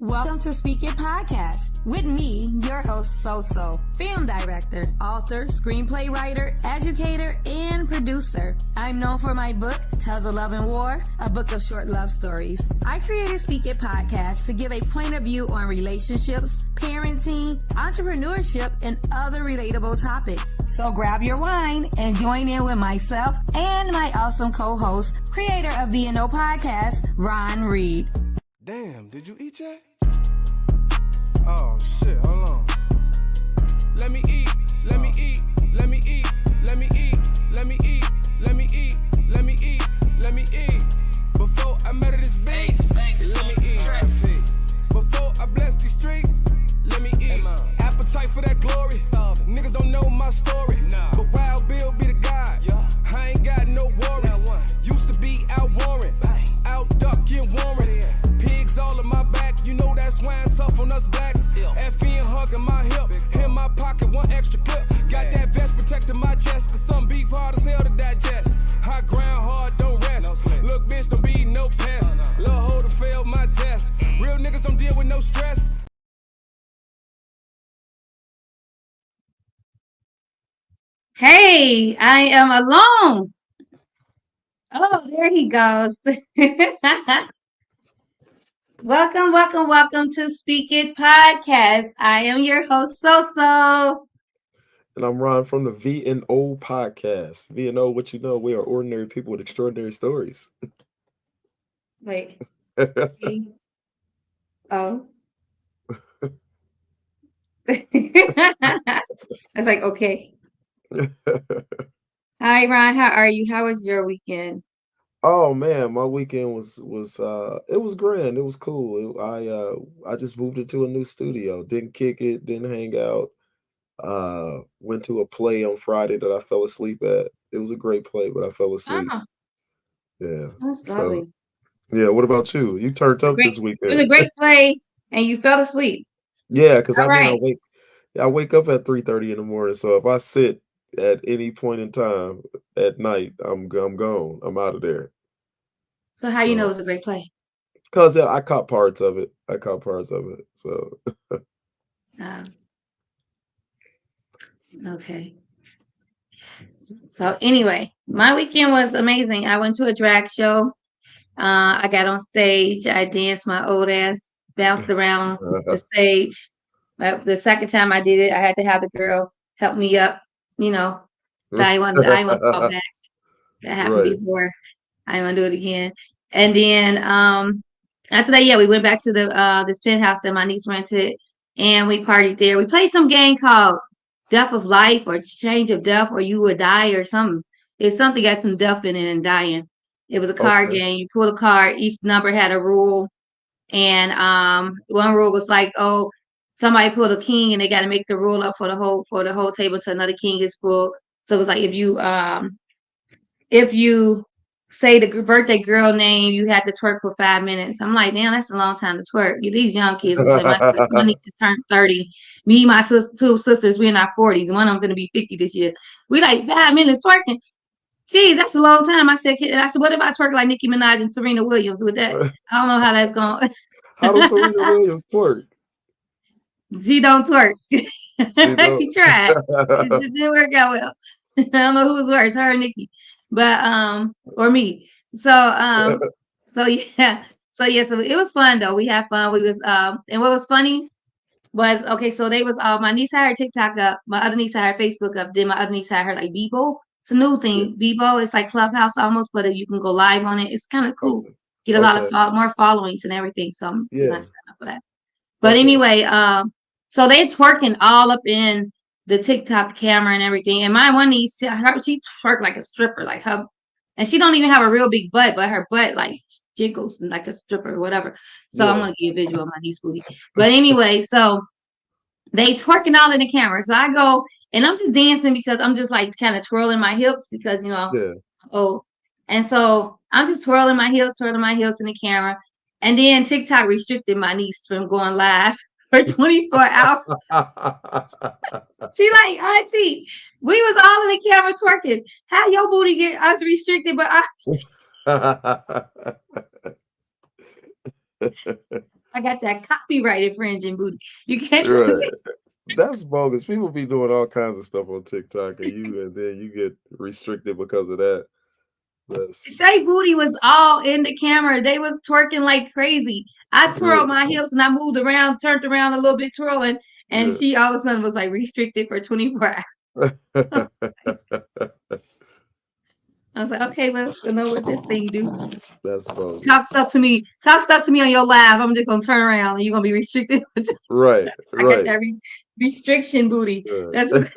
Welcome to Speak It Podcast with me, your host, SoSo, film director, author, screenplay writer, educator, and producer. I'm known for my book, Tales of Love and War, a book of short love stories. I created Speak It Podcast to give a point of view on relationships, parenting, entrepreneurship, and other relatable topics. So grab your wine and join in with myself and my awesome co-host, creator of the No Podcast, Ron Reed. Damn, did you eat yet? Oh shit, hold on. Let me eat, let me eat, let me eat, let me eat, let me eat, let me eat, let me eat, let me eat. Before I murder this bitch, let me eat. Before I bless these streets, let me eat. Appetite for that glory. Niggas don't know my story. But Wild Bill be the guy. I ain't got no worries. Used to be out warrant, out ducking warrants. Pigs all in my back, you know that's why I'm tough on us blacks. FN hugging my hip, in my pocket, one extra clip. Got that vest protecting my chest, cause some beef hard as hell to digest. High ground hard, don't rest. Look, bitch, don't be no pest. Lil' hoe to fail my test. Real niggas don't deal with no stress. Hey, I am alone. Oh, there he goes. Welcome to Speak It Podcast. I am your host, SoSo. And I'm Ron from the VNO podcast. VNO, what you know, we are ordinary people with extraordinary stories. Wait. V-O. I was like, okay. Hi, Ron. How are you? How was your weekend? Oh man, my weekend was it was grand. It was cool. I just moved into a new studio. Didn't kick it, didn't hang out. Went to a play on Friday that I fell asleep at. It was a great play, but I fell asleep. Oh, Yeah. that's So lovely. yeah, what about you? You turned up this It was a weekend. great play, and you fell asleep. Yeah, because All I mean right. I wake up at 3:30 in the morning. So if I sit at any point in time at night, I'm gone. I'm out of there. So how you know it So was a great play? because I caught parts of it. So Um, okay. So anyway, my weekend was amazing. I went to a drag show. I got on stage. I danced my old ass, bounced around the stage. The second time I did it, I had to have the girl help me up. You know, so I ain't want to fall back. That happened right. before. I ain't gonna do it again. And then after that, yeah, we went back to the this penthouse that my niece rented, and we partied there. We played some game called Death of Life or Change of Death or You Would Die or something. It's something got some death in it and dying. It was a card Okay. game. You pull a card. Each number had a rule, and one rule was like, oh, somebody pulled a king, and they got to make the rule up for the whole table until another king is pulled. So it was like if you say the birthday girl name, you had to twerk for 5 minutes. I'm like, damn, that's a long time to twerk. These young kids, it's like my niece just turned 30. Me, my two sisters, we in our 40s. One of them gonna be 50 this year. We like 5 minutes twerking. Gee, that's a long time. I said, what if I twerk like Nicki Minaj and Serena Williams with that? I don't know how that's going. How does Serena Williams twerk? She don't twerk. She don't. She tried. It didn't work out well. I don't know who was worse, her or Nikki, but or me. So yeah. So it was fun though. We had fun. We was and what was funny was okay, so they was my niece had her TikTok up, my other niece had her Facebook up, then my other niece had her like Bebo. It's a new Yeah. thing. Bebo, it's like Clubhouse almost, but you can go live on it. It's kind of cool. Okay. Get a lot Okay. of more followings and everything. So I'm Yeah. gonna sign up for that. But Okay. anyway, so they twerking all up in the TikTok camera and everything. And my one niece, she twerked like a stripper, like her, and she don't even have a real big butt, but her butt like jiggles like a stripper or whatever. So I'm Yeah. gonna give a visual of my niece booty. But anyway, so they twerking all in the camera. So I go and I'm just dancing because I'm just like kind of twirling my hips because Yeah. and so I'm just twirling my heels in the camera. And then TikTok restricted my niece from going live for 24 hours. She like, Auntie, we was all in the camera twerking. How your booty get us restricted, but I got that copyright infringing booty. You can't Right. That's bogus. People be doing all kinds of stuff on TikTok, and then you get restricted because of that. That's Shay Booty was all in the camera. They was twerking like crazy. I twirled my hips and I moved around, turned around a little bit twirling, and yeah. she all of a sudden was like restricted for 24 hours. I was like, okay, well, I know what this thing do. That's bogus. Talk stuff to me on your live. I'm just gonna turn around and you're gonna be restricted. Right, I got right. that restriction booty. Yeah. That's what.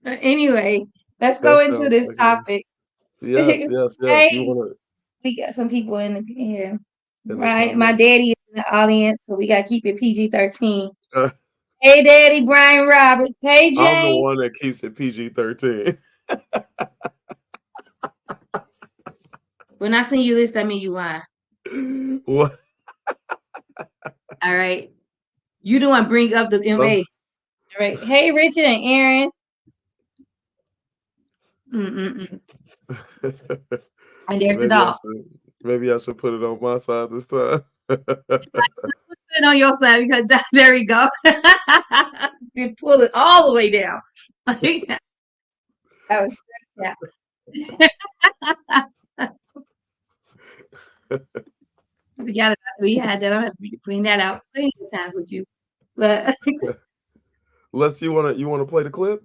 Anyway, let's go That into sounds this like topic. yes, yes. You Hey, want we got some people in here, to in the right? My comments? daddy is in the audience, so we gotta keep it PG-13. Hey, Daddy, Brian Roberts. Hey, I'm the James. one that keeps it PG-13. When I send you this, that means you lying. What? All right. You don't want to bring up the MA. All right. Hey, Richard and Aaron. And there's the dog. Maybe I should put it on my side this time. Put it on your side because there we go. You pull it all the way down. That was yeah. We had that. I have to bring that out plenty of times with you. But you wanna play the clip?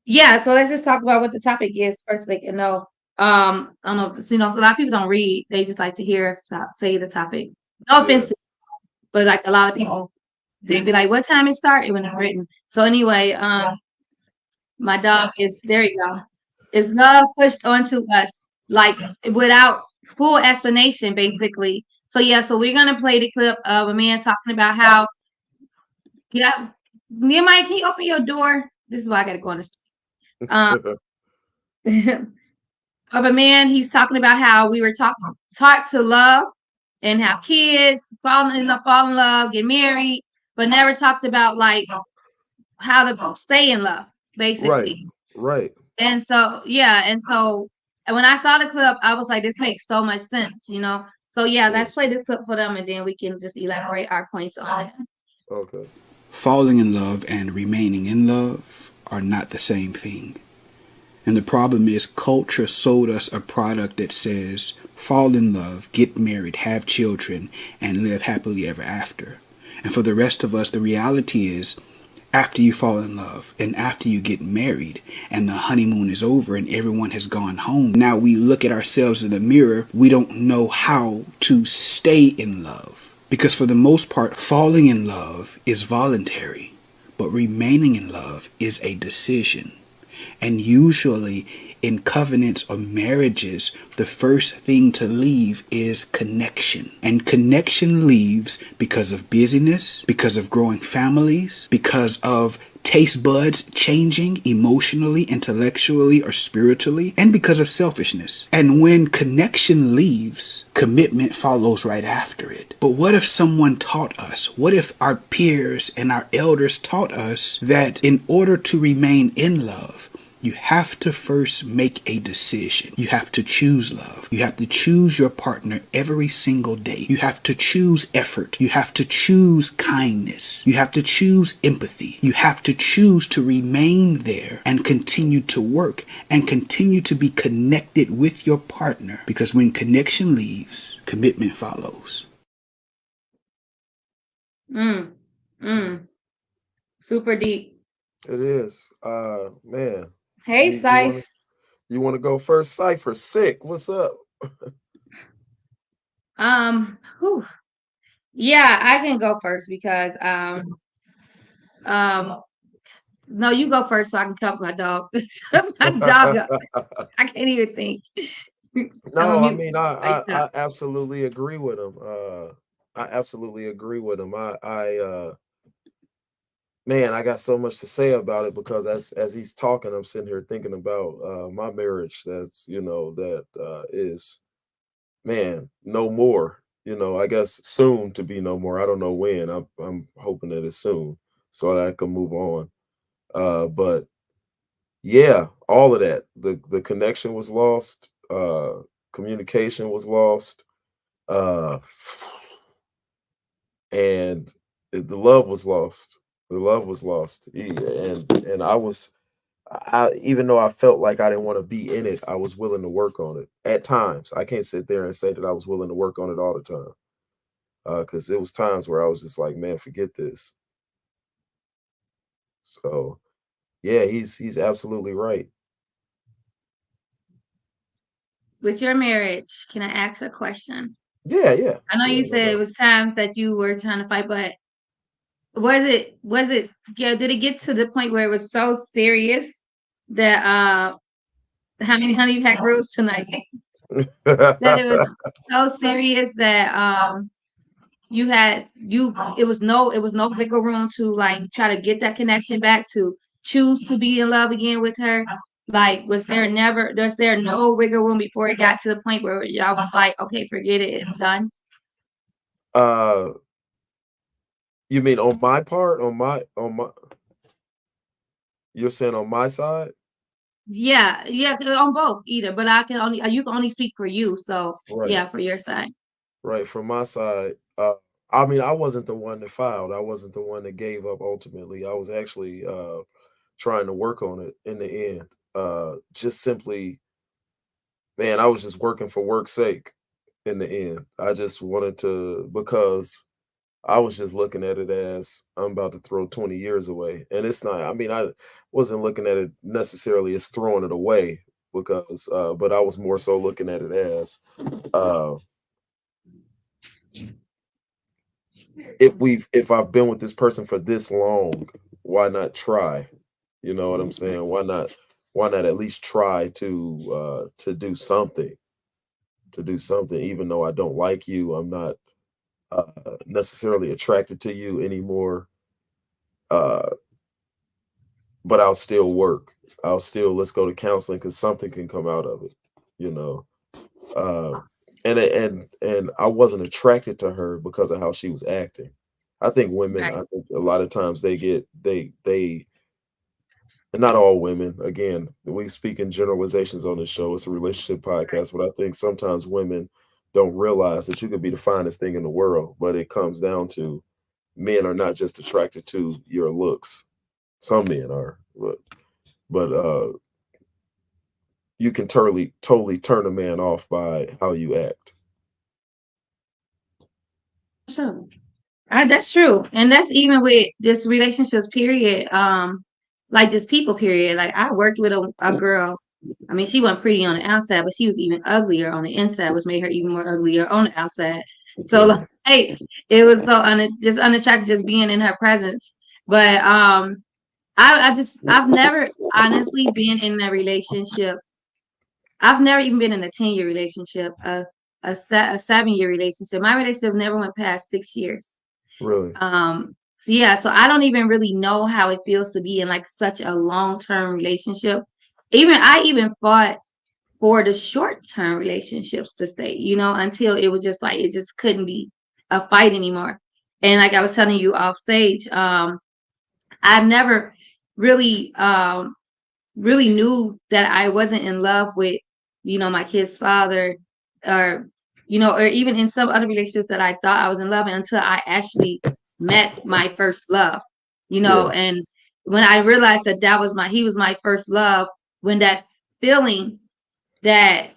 yeah, so let's just talk about what the topic is first. Like, I don't know. So, a lot of people don't read; they just like to hear us say the topic. No offense, but like a lot of people, they'd be like, "What time it started?" When it's written. So anyway, my dog is there. You go. Is love pushed onto us like without full explanation, basically? So yeah, so we're gonna play the clip of a man talking about how. Yeah, Nehemiah, can you open your door? This is why I gotta go on the street. Of a man, he's talking about how we were taught to love and have kids, fall in love, get married, but never talked about like how to stay in love, basically. Right. And so and when I saw the clip, I was like, this makes so much sense, So yeah, let's play this clip for them, and then we can just elaborate our points on it. Okay. Falling in love and remaining in love are not the same thing. And the problem is culture sold us a product that says fall in love, get married, have children, and live happily ever after. And for the rest of us, the reality is after you fall in love and after you get married and the honeymoon is over and everyone has gone home, now we look at ourselves in the mirror, we don't know how to stay in love. Because for the most part, falling in love is voluntary, but remaining in love is a decision. And usually in covenants or marriages, the first thing to leave is connection. And connection leaves because of busyness, because of growing families, because of taste buds changing emotionally, intellectually, or spiritually, and because of selfishness. And when connection leaves, commitment follows right after it. But what if someone taught us, what if our peers and our elders taught us that in order to remain in love, you have to first make a decision. You have to choose love. You have to choose your partner every single day. You have to choose effort. You have to choose kindness. You have to choose empathy. You have to choose to remain there and continue to work and continue to be connected with your partner. Because when connection leaves, commitment follows. Super deep. It is. Man. Hey, Syph. You want to go first? Cypher, sick. What's up? Yeah, I can go first because no, you go first so I can cover my dog. My dog up. I can't even think. No, I mean I absolutely agree with him. I absolutely agree with him. Man, I got so much to say about it because as he's talking, I'm sitting here thinking about my marriage. That's is, man, no more. I guess soon to be no more. I don't know when. I'm hoping that it's soon so that I can move on. But yeah, all of that. The connection was lost. Communication was lost. Uh, and the love was lost. The love was lost. And I even though I felt like I didn't want to be in it, I was willing to work on it at times. I can't sit there and say that I was willing to work on it all the time. Because it was times where I was just like, man, forget this. So yeah, he's absolutely right. With your marriage, can I ask a question? Yeah, yeah, I know yeah, you no said it doubt. was times that you were trying to fight, but was it yeah, did it get to the point where it was so serious that how many honey pack rules tonight? That it was so serious that you had you it was no wiggle room to like try to get that connection back, to choose to be in love again with her. Like was there no wiggle room before it got to the point where y'all was like, okay, forget it, it's done? uh you mean on my part? On my you're saying on my side? Yeah, yeah, on both either, but I can only you can only speak for you, so Right. yeah, for your side. Right. From my side, I mean, I wasn't the one that filed. I wasn't the one that gave up ultimately. I was actually trying to work on it in the end. Just simply, man, I was just working for work's sake in the end. I just wanted to, because I was just looking at it as I'm about to throw 20 years away. And it's not, I mean, I wasn't looking at it necessarily as throwing it away, because but I was more so looking at it as uh if I've been with this person for this long, why not try? You know what I'm saying? Why not at least try to do something, even though I don't like you, I'm not necessarily attracted to you anymore. Uh, but I'll still work. I'll still, let's go to counseling because something can come out of it, you know. Uh, and I wasn't attracted to her because of how she was acting. I think women, Right. I think a lot of times they not all women, again, we speak in generalizations on this show. It's a relationship podcast, but I think sometimes women don't realize that you could be the finest thing in the world, but it comes down to men are not just attracted to your looks. Some men are, but you can totally turn a man off by how you act. Sure. That's true. And that's even with this relationships period. Like just people period. Like I worked with a girl. I mean, she wasn't pretty on the outside, but she was even uglier on the inside, which made her even more uglier on the outside. So Yeah, like it was so just unattractive just being in her presence. But I've never honestly been in a relationship. I've never even been in a 10-year relationship, a 7-year relationship. My relationship never went past 6 years. really. So yeah, so I don't even really know how it feels to be in like such a long-term relationship. I even fought for the short-term relationships to stay, until it was just like it just couldn't be a fight anymore. And like I was telling you off stage, I've never really really knew that I wasn't in love with, my kid's father, or, or even in some other relationships that I thought I was in love with until I actually met my first love, Yeah, and when I realized that he was my first love, when that feeling that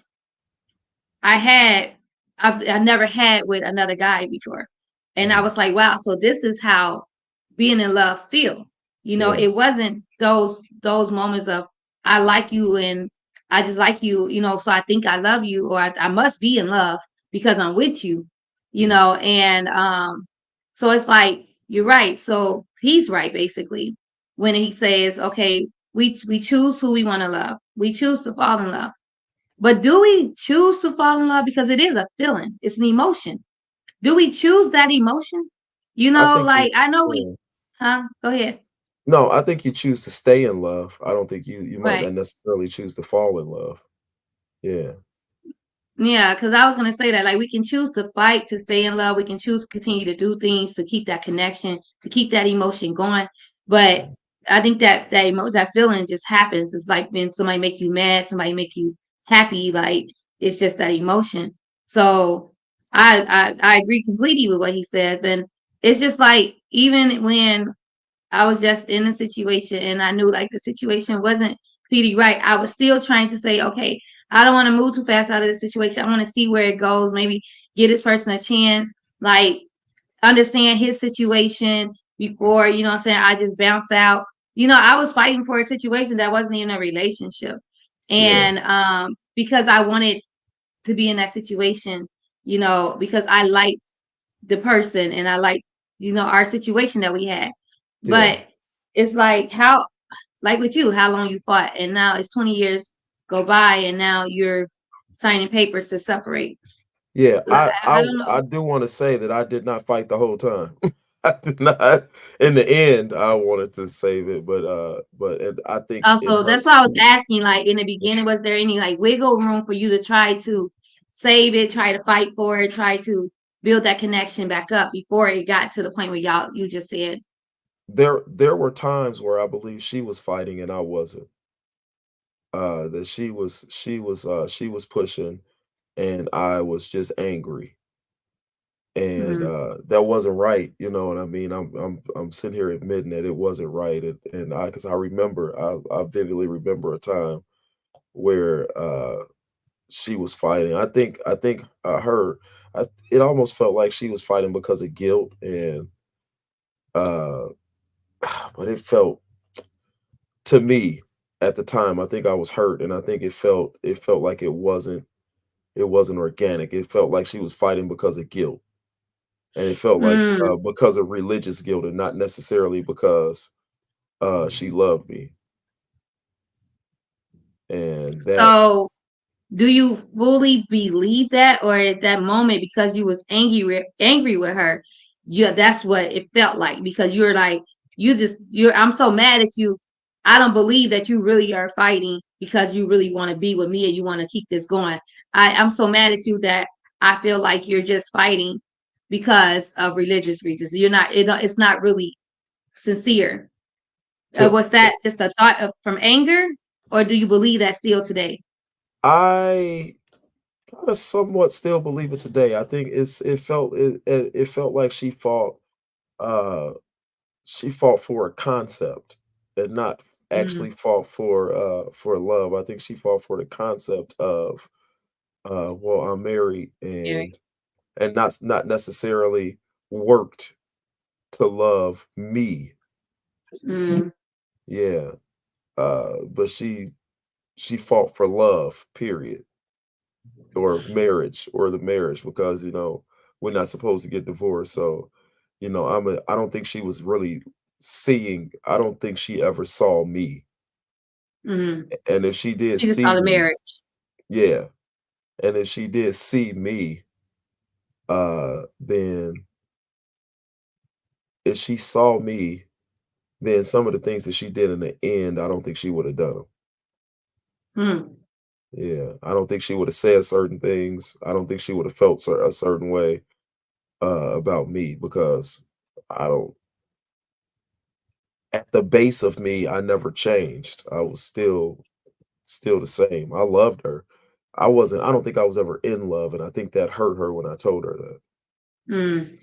I had, I never had with another guy before. And I mhm, was like, wow, so this is how being in love feel. yeah, It wasn't those moments of I like you and I just like you, so I think I love you, or I must be in love because I'm with you, mhm. and so it's like you're right. So he's right basically when he says, okay, we choose who we want to love. We choose to fall in love. But do we choose to fall in love? Because it is a feeling, it's an emotion. Do we choose that emotion? I think you, Like I know yeah. huh? Go ahead. No, I think you choose to stay in love. I don't think you might Right. not necessarily choose to fall in love. Yeah, Yeah, because I was gonna say that like we can choose to fight to stay in love. We can choose to continue to do things to keep that connection, to keep that emotion going. But I think that feeling just happens. It's like when somebody make you mad, somebody make you happy. Like It's just that emotion. So I agree completely with what he says. And it's just like, even when I was just in a situation and I knew like the situation wasn't completely right, I was still trying to say, okay, I don't want to move too fast out of the situation. I want to see where it goes, maybe give this person a chance, like understand his situation before, you know what I'm saying, I just bounce out. I was fighting for a situation that wasn't even a relationship. Yeah. And because I wanted to be in that situation, because I liked the person and I liked, our situation that we had. Yeah. But it's like, how, like with you, how long you fought, and now it's 20 years go by, and now you're signing papers to separate. Yeah, Like, I don't know. I do wanna say that I did not fight the whole time. I did not. In the end, I wanted to save it, but and I think it Also, hurt. that's why I was asking, like, in the beginning, was there any like wiggle room for you to try to save it, try to fight for it, try to build that connection back up before it got to the point where you just said, There were times where I believe she was fighting and I wasn't. That she was pushing and I was just angry. And, mm, that wasn't right, you know what I mean? I'm sitting here admitting that it wasn't right, and I, because I remember, I vividly remember a time where, she was fighting. I think, it almost felt like she was fighting because of guilt and, uh, but it felt, to me, at the time, I think I was hurt, and I think it felt like it wasn't organic. It felt like she was fighting because of guilt. And it felt like, mm. because of religious guilt and not necessarily because, she loved me, and that. So do you fully believe that, or at that moment, because you was angry with her, yeah, that's what it felt like, because you're like, I'm so mad at you. I don't believe that you really are fighting because you really want to be with me and you want to keep this going. I'm so mad at you that I feel like you're just fighting because of religious reasons. You're not, it's not really sincere. to Was to that just a thought from anger, or do you believe that still today? I kinda somewhat still believe it today. I think it felt like uh, she fought for a concept and not actually Mm, fought for love. I think she fought for the concept of, well, I'm married, Eric. and not necessarily worked to love me. Mm, Yeah, but she fought for love, period, or marriage, or the marriage, because, we're not supposed to get divorced. So, I don't think she was really seeing. I don't think she ever saw me. mm. And if she did She just see saw the me, marriage. yeah, and if she did see me, then if she saw me, then some of the things that she did in the end, I don't think she would have done 'em. Mm, Yeah, I don't think she would have said certain things. I don't think she would have felt a certain way, about me, because I don't. At the base of me, I never changed. I was still the same. I loved her. I don't think I was ever in love, and I think that hurt her when I told her that. mm.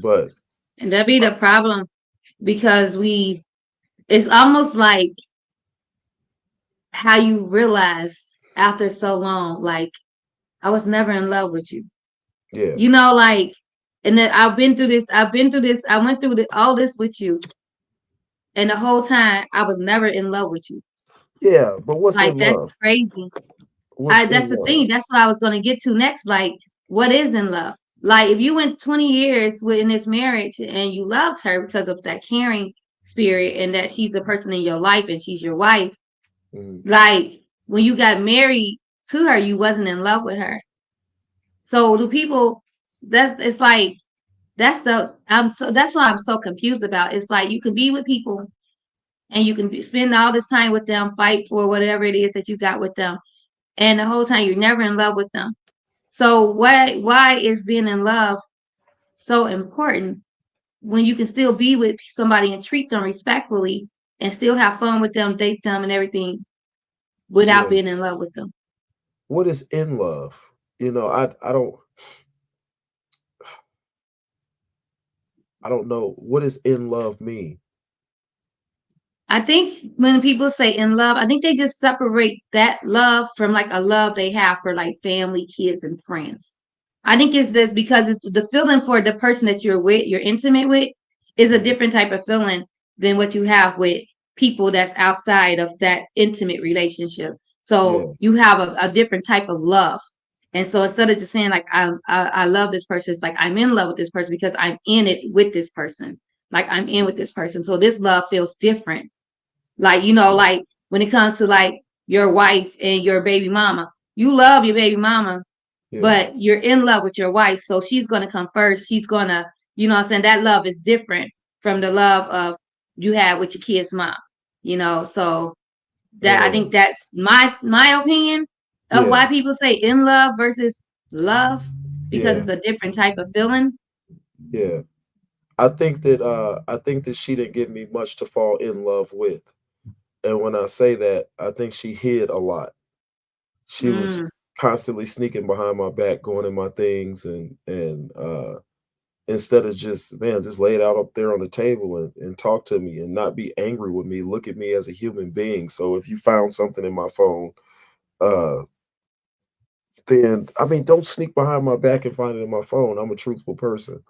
But And that be uh, the problem, because it's almost like how you realize after so long, like, I was never in love with you. yeah, Like, and then I've been through this, I went through all this with you, and the whole time I was never in love with you. yeah. But what's Like, in that's love? crazy. What's That's in the love? thing. That's what I was gonna get to next. Like, what is in love? Like, if you went 20 years in this marriage and you loved her because of that caring spirit and that she's a person in your life and she's your wife, Mhm. like, when you got married to her, you wasn't in love with her. So do people, that's it's like, that's what I'm so confused about. It's like, you can be with people and you can spend all this time with them, fight for whatever it is that you got with them, and the whole time you're never in love with them. So why is being in love so important when you can still be with somebody and treat them respectfully and still have fun with them, date them and everything, without Yeah. being in love with them? what is in love? I don't know what does in love mean. I think when people say in love, I think they just separate that love from like a love they have for like family, kids, and friends. I think it's this because it's the feeling for the person that you're with, you're intimate with, is a Mhm. different type of feeling than what you have with people that's outside of that intimate relationship. So Yeah, you have a different type of love. And so instead of just saying like I love this person, it's like I'm in love with this person because I'm in it with this person. Like I'm in with this person. So this love feels different, like, yeah, like when it comes to like your wife and your baby mama, you love your baby mama, yeah, but you're in love with your wife. So she's going to come first. She's going to, what I'm saying? That love is different from the love of you had with your kid's mom, So that I yeah, think that's my opinion of yeah, why people say in love versus love, because yeah, it's a different type of feeling. yeah. I think that she didn't give me much to fall in love with. And when I say that, I think she hid a lot. She was Mm. constantly sneaking behind my back, going in my things, and instead of just lay it out up there on the table and talk to me and not be angry with me, look at me as a human being. So if you found something in my phone, uh, then I mean, don't sneak behind my back and find it in my phone. I'm a truthful person.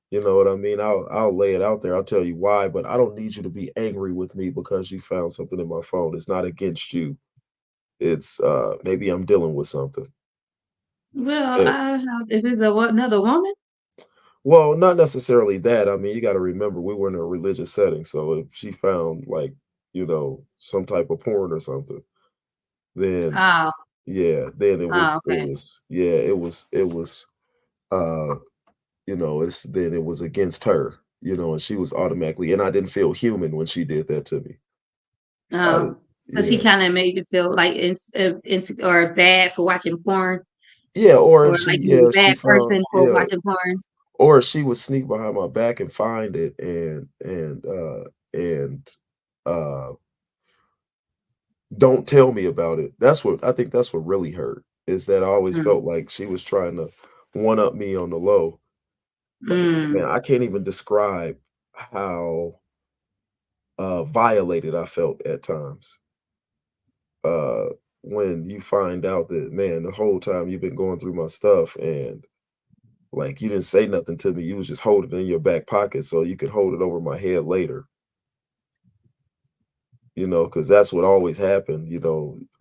You know what I mean? I'll lay it out there. I'll tell you why, but I don't need you to be angry with me because you found something in my phone. It's not against you. It's maybe I'm dealing with something. Well, Eh, if it's another woman. well, not necessarily that. I mean, you got to remember we were in a religious setting, so if she found like, some type of porn or something, then Oh, yeah, then it oh, was it okay. was yeah, it was uh then it was against her, and she was automatically, and I didn't feel human when she did that to me. I did, Oh, so she yeah. kind of made you feel like or bad for watching porn, Yeah, or or if she like you was yeah, a she bad found person for yeah, watching porn. or she would sneak behind my back and find it and don't tell me about it. That's what really hurt, is that I always Mm, felt like she was trying to one up me on the low. But man, mm. I can't even describe how violated I felt at times. Uh when you find out that, man, the whole time you've been going through my stuff and like you didn't say nothing to me. You was just holding it in your back pocket so you could hold it over my head later, because that's what always happened.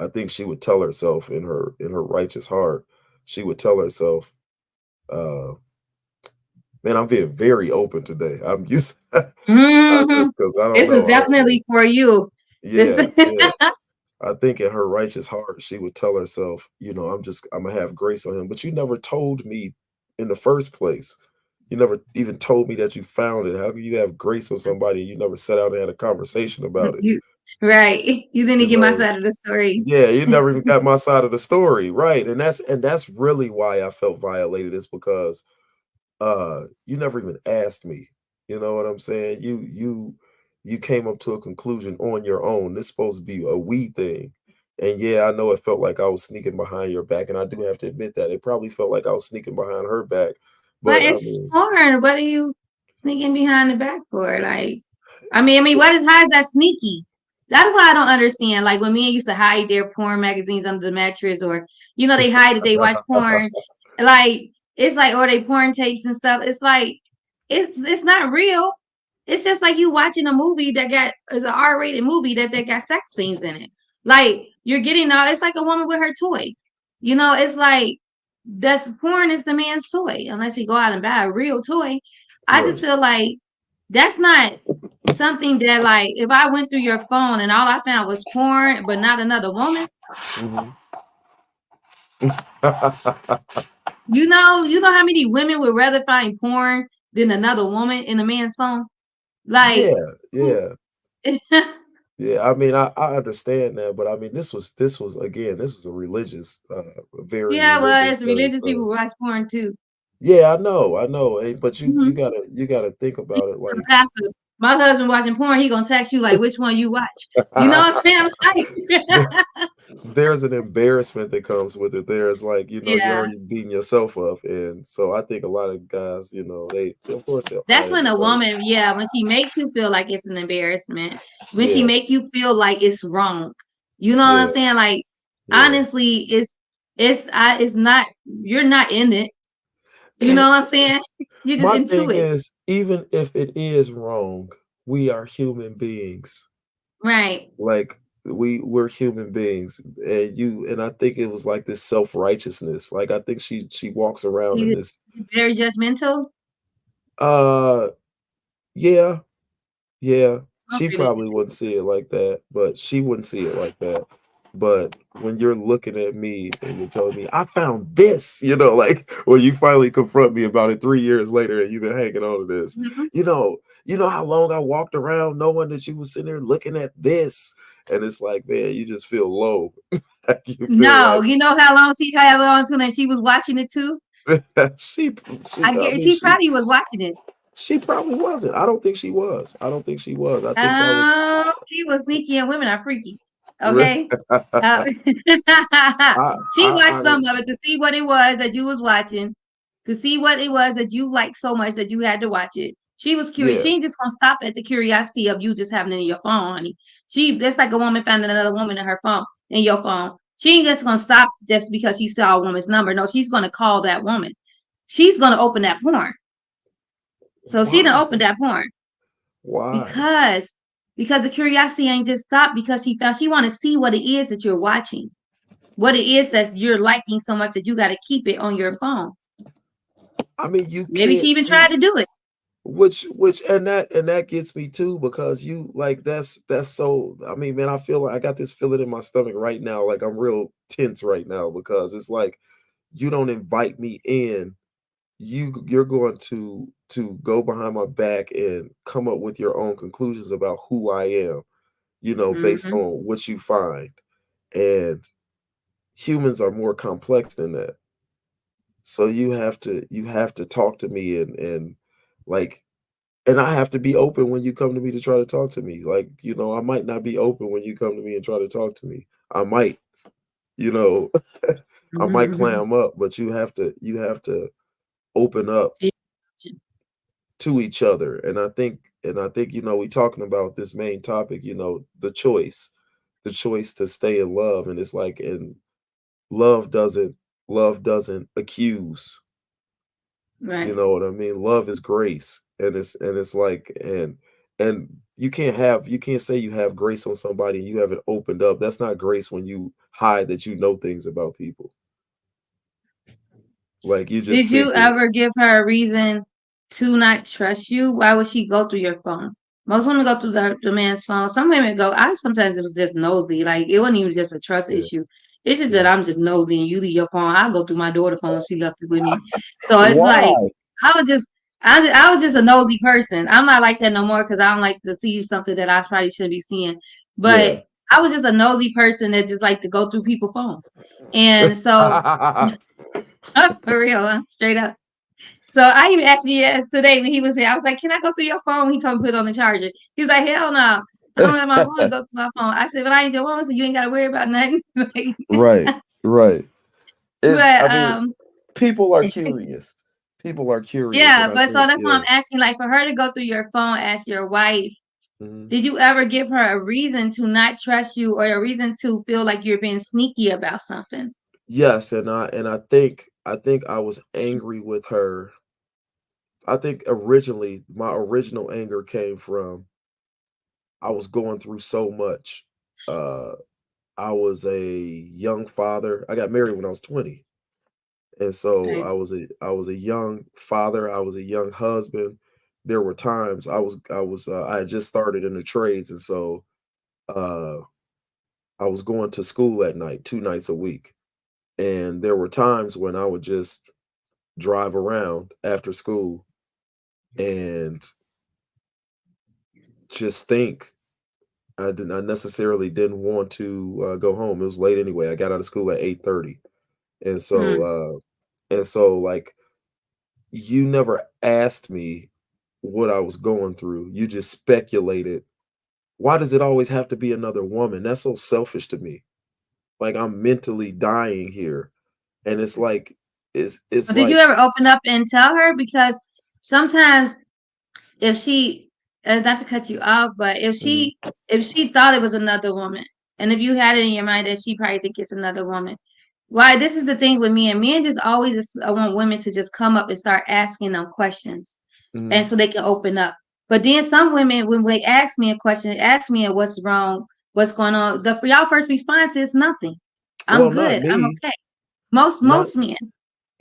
I think she would tell herself in her righteous heart, she would tell herself, uh, man, I'm being very open today. I'm just I Hmm. just because I don't This is know. I don't know. definitely for you. This. Yeah, yeah. I think in her righteous heart, she would tell herself, I'm gonna have grace on him. But you never told me in the first place. You never even told me that you found it. How can you have grace on somebody and you never sat out and had a conversation about it? You right. You didn't You get my know? side of the story. Yeah, you never even got my side of the story. Right. And that's really why I felt violated, is because you never even asked me. You know what I'm saying? You came up to a conclusion on your own. This supposed to be a we thing. And yeah, I know it felt like I was sneaking behind your back, and I do have to admit that it probably felt like I was sneaking behind her back. But But I it's mean, porn. What are you sneaking behind the back for? Like, I mean, how is that sneaky? That's why I don't understand. Like when men used to hide their porn magazines under the mattress, or they hide it, they watch porn. Like it's like, or they porn tapes and stuff. It's like it's not real. It's just like you watching a movie that is an R-rated movie that got sex scenes in it. Like you're getting now. It's like a woman with her toy. It's like that's porn is the man's toy unless he go out and buy a real toy. I just right. feel like that's not something that, like, if I went through your phone and all I found was porn but not another woman, Mhm. you know how many women would rather find porn than another woman in a man's phone? Like Yeah, who. yeah, yeah. I mean, I understand that, but I mean, this was again, this was a religious, very Yeah, well, religious it's thing. religious people So who watch porn too. yeah, I know, but you Mhm. gotta think See, about it I'm a like, pastor. my husband watching porn, he gonna text you like, which one you watch? You know what I'm saying? Like, There's an embarrassment that comes with it. There's like, you're yeah. already beating yourself up. And so I think a lot of guys, they of course they'll That's find when a a way. woman, yeah, when she makes you feel like it's an embarrassment, when she Yeah, make you feel like it's wrong. You know what I'm yeah, saying? Like, yeah. honestly, it's not, you're not in it. You And know what I'm saying? You're just my into thing it. is, even if it is wrong, we are human beings. Right. Like we're human beings. And I think it was like this self-righteousness. Like I think she walks around in She's this very judgmental. uh yeah, yeah. She Okay, probably wouldn't see it like that, but she wouldn't see it like that. But when you're looking at me and you're telling me, I found this, like when you finally confront me about it 3 years later and you've been hanging on to this, Mhm. how long I walked around knowing that you was sitting there looking at this. And it's like, man, you just feel low. You feel No, you know how long she had on to and she was watching it too? like she I I guess mean she probably was watching it. she probably wasn't. I don't think she was. I don't think she was. I think that was Oh, he was sneaky and women are freaky. I Okay. Uh, she I watched some honest, of it to see what it was that you was watching, to see what it was that you liked so much that you had to watch it. She was curious. yeah. She ain't just gonna stop at the curiosity of you just having it in your phone, honey. That's like a woman finding another woman in her phone, in your phone. She ain't just gonna stop just because she saw a woman's number. No, she's gonna call that woman. She's gonna open that porn. So she didn't Why? open that porn. Why? Because the curiosity ain't just stopped because she want to see what it is that you're watching, what it is that you're liking so much that you got to keep it on your phone. I mean, you Maybe she can't even you tried to do it. which and that gets me too because you like that's so I mean, man, I feel like I got this feeling in my stomach right now, like I'm real tense right now because it's like you don't invite me in. You're going to go behind my back and come up with your own conclusions about who I am, based Mm-hmm. on what you find. And humans are more complex than that. So you have to talk to me like and I have to be open when you come to me to try to talk to me. Like, I might not be open when you come to me and try to talk to me. I might, you know, I might Mm-hmm. clam up, but you have to open up to each other. And I think we talking about this main topic, the choice to stay in love. And it's like, and love doesn't love doesn't accuse. You Right. know what I mean? Love is grace. And it's like, and you can't say you have grace on somebody and you haven't opened up. That's not grace when you hide that you know things about people. Like you just Did you figure, ever give her a reason to not trust you? Why would she go through your phone? Most women go through the man's phone. Some women go, I sometimes it was just nosy. Like it wasn't even just a trust yeah, issue. It's just that yeah. I'm just nosy and you leave your phone. I'll go through my daughter's phone. She left it with me. So it's like Why? I was just I was just a nosy person. I'm not like that no more because I don't like to see something that I probably shouldn't be seeing. Yeah. But I was just a nosy person that just like to go through people's phones. And so for real, straight up. So I even asked you yesterday when he was here. I was like, "Can I go through your phone?" He told me to put it on the charger. He was like, "Hell no, I don't let my phone go through my phone." I said, "But I ain't your woman, so you ain't got to worry about nothing." Right, right. It's But I mean, people are curious. People are curious, and yeah, I but so think, that's what yeah. I'm asking. Like for her to go through your phone as your wife, Mhm. did you ever give her a reason to not trust you or a reason to feel like you're being sneaky about something? Yes, and I think I was angry with her. I think originally my original anger came from I was going through so much. Uh I was a young father. I got married when I was 20. And so Right. I was a young father, I was a young husband. There were times I had just started in the trades, and so uh I was going to school at night, 2 nights a week. And there were times when I would just drive around after school and just think I necessarily didn't want to go home. It was late anyway. I got out of school at 8:30. And so Mm, like you never asked me what I was going through. You just speculated. Why does it always have to be another woman? That's so selfish to me. Like I'm mentally dying here. And it's like it's But did you like ever open up and tell her? Because sometimes if she, not to cut you off, but mhm, if she thought it was another woman, and if you had it in your mind that she probably think it's another woman, why? This is the thing with men just always want women to just come up and start asking them questions, and mhm. so they can open up. But then some women, when they ask me a question, ask me what's wrong, what's going on, the for y'all first response is nothing. I'm Well, not good. I'm me. okay. Most Not most men,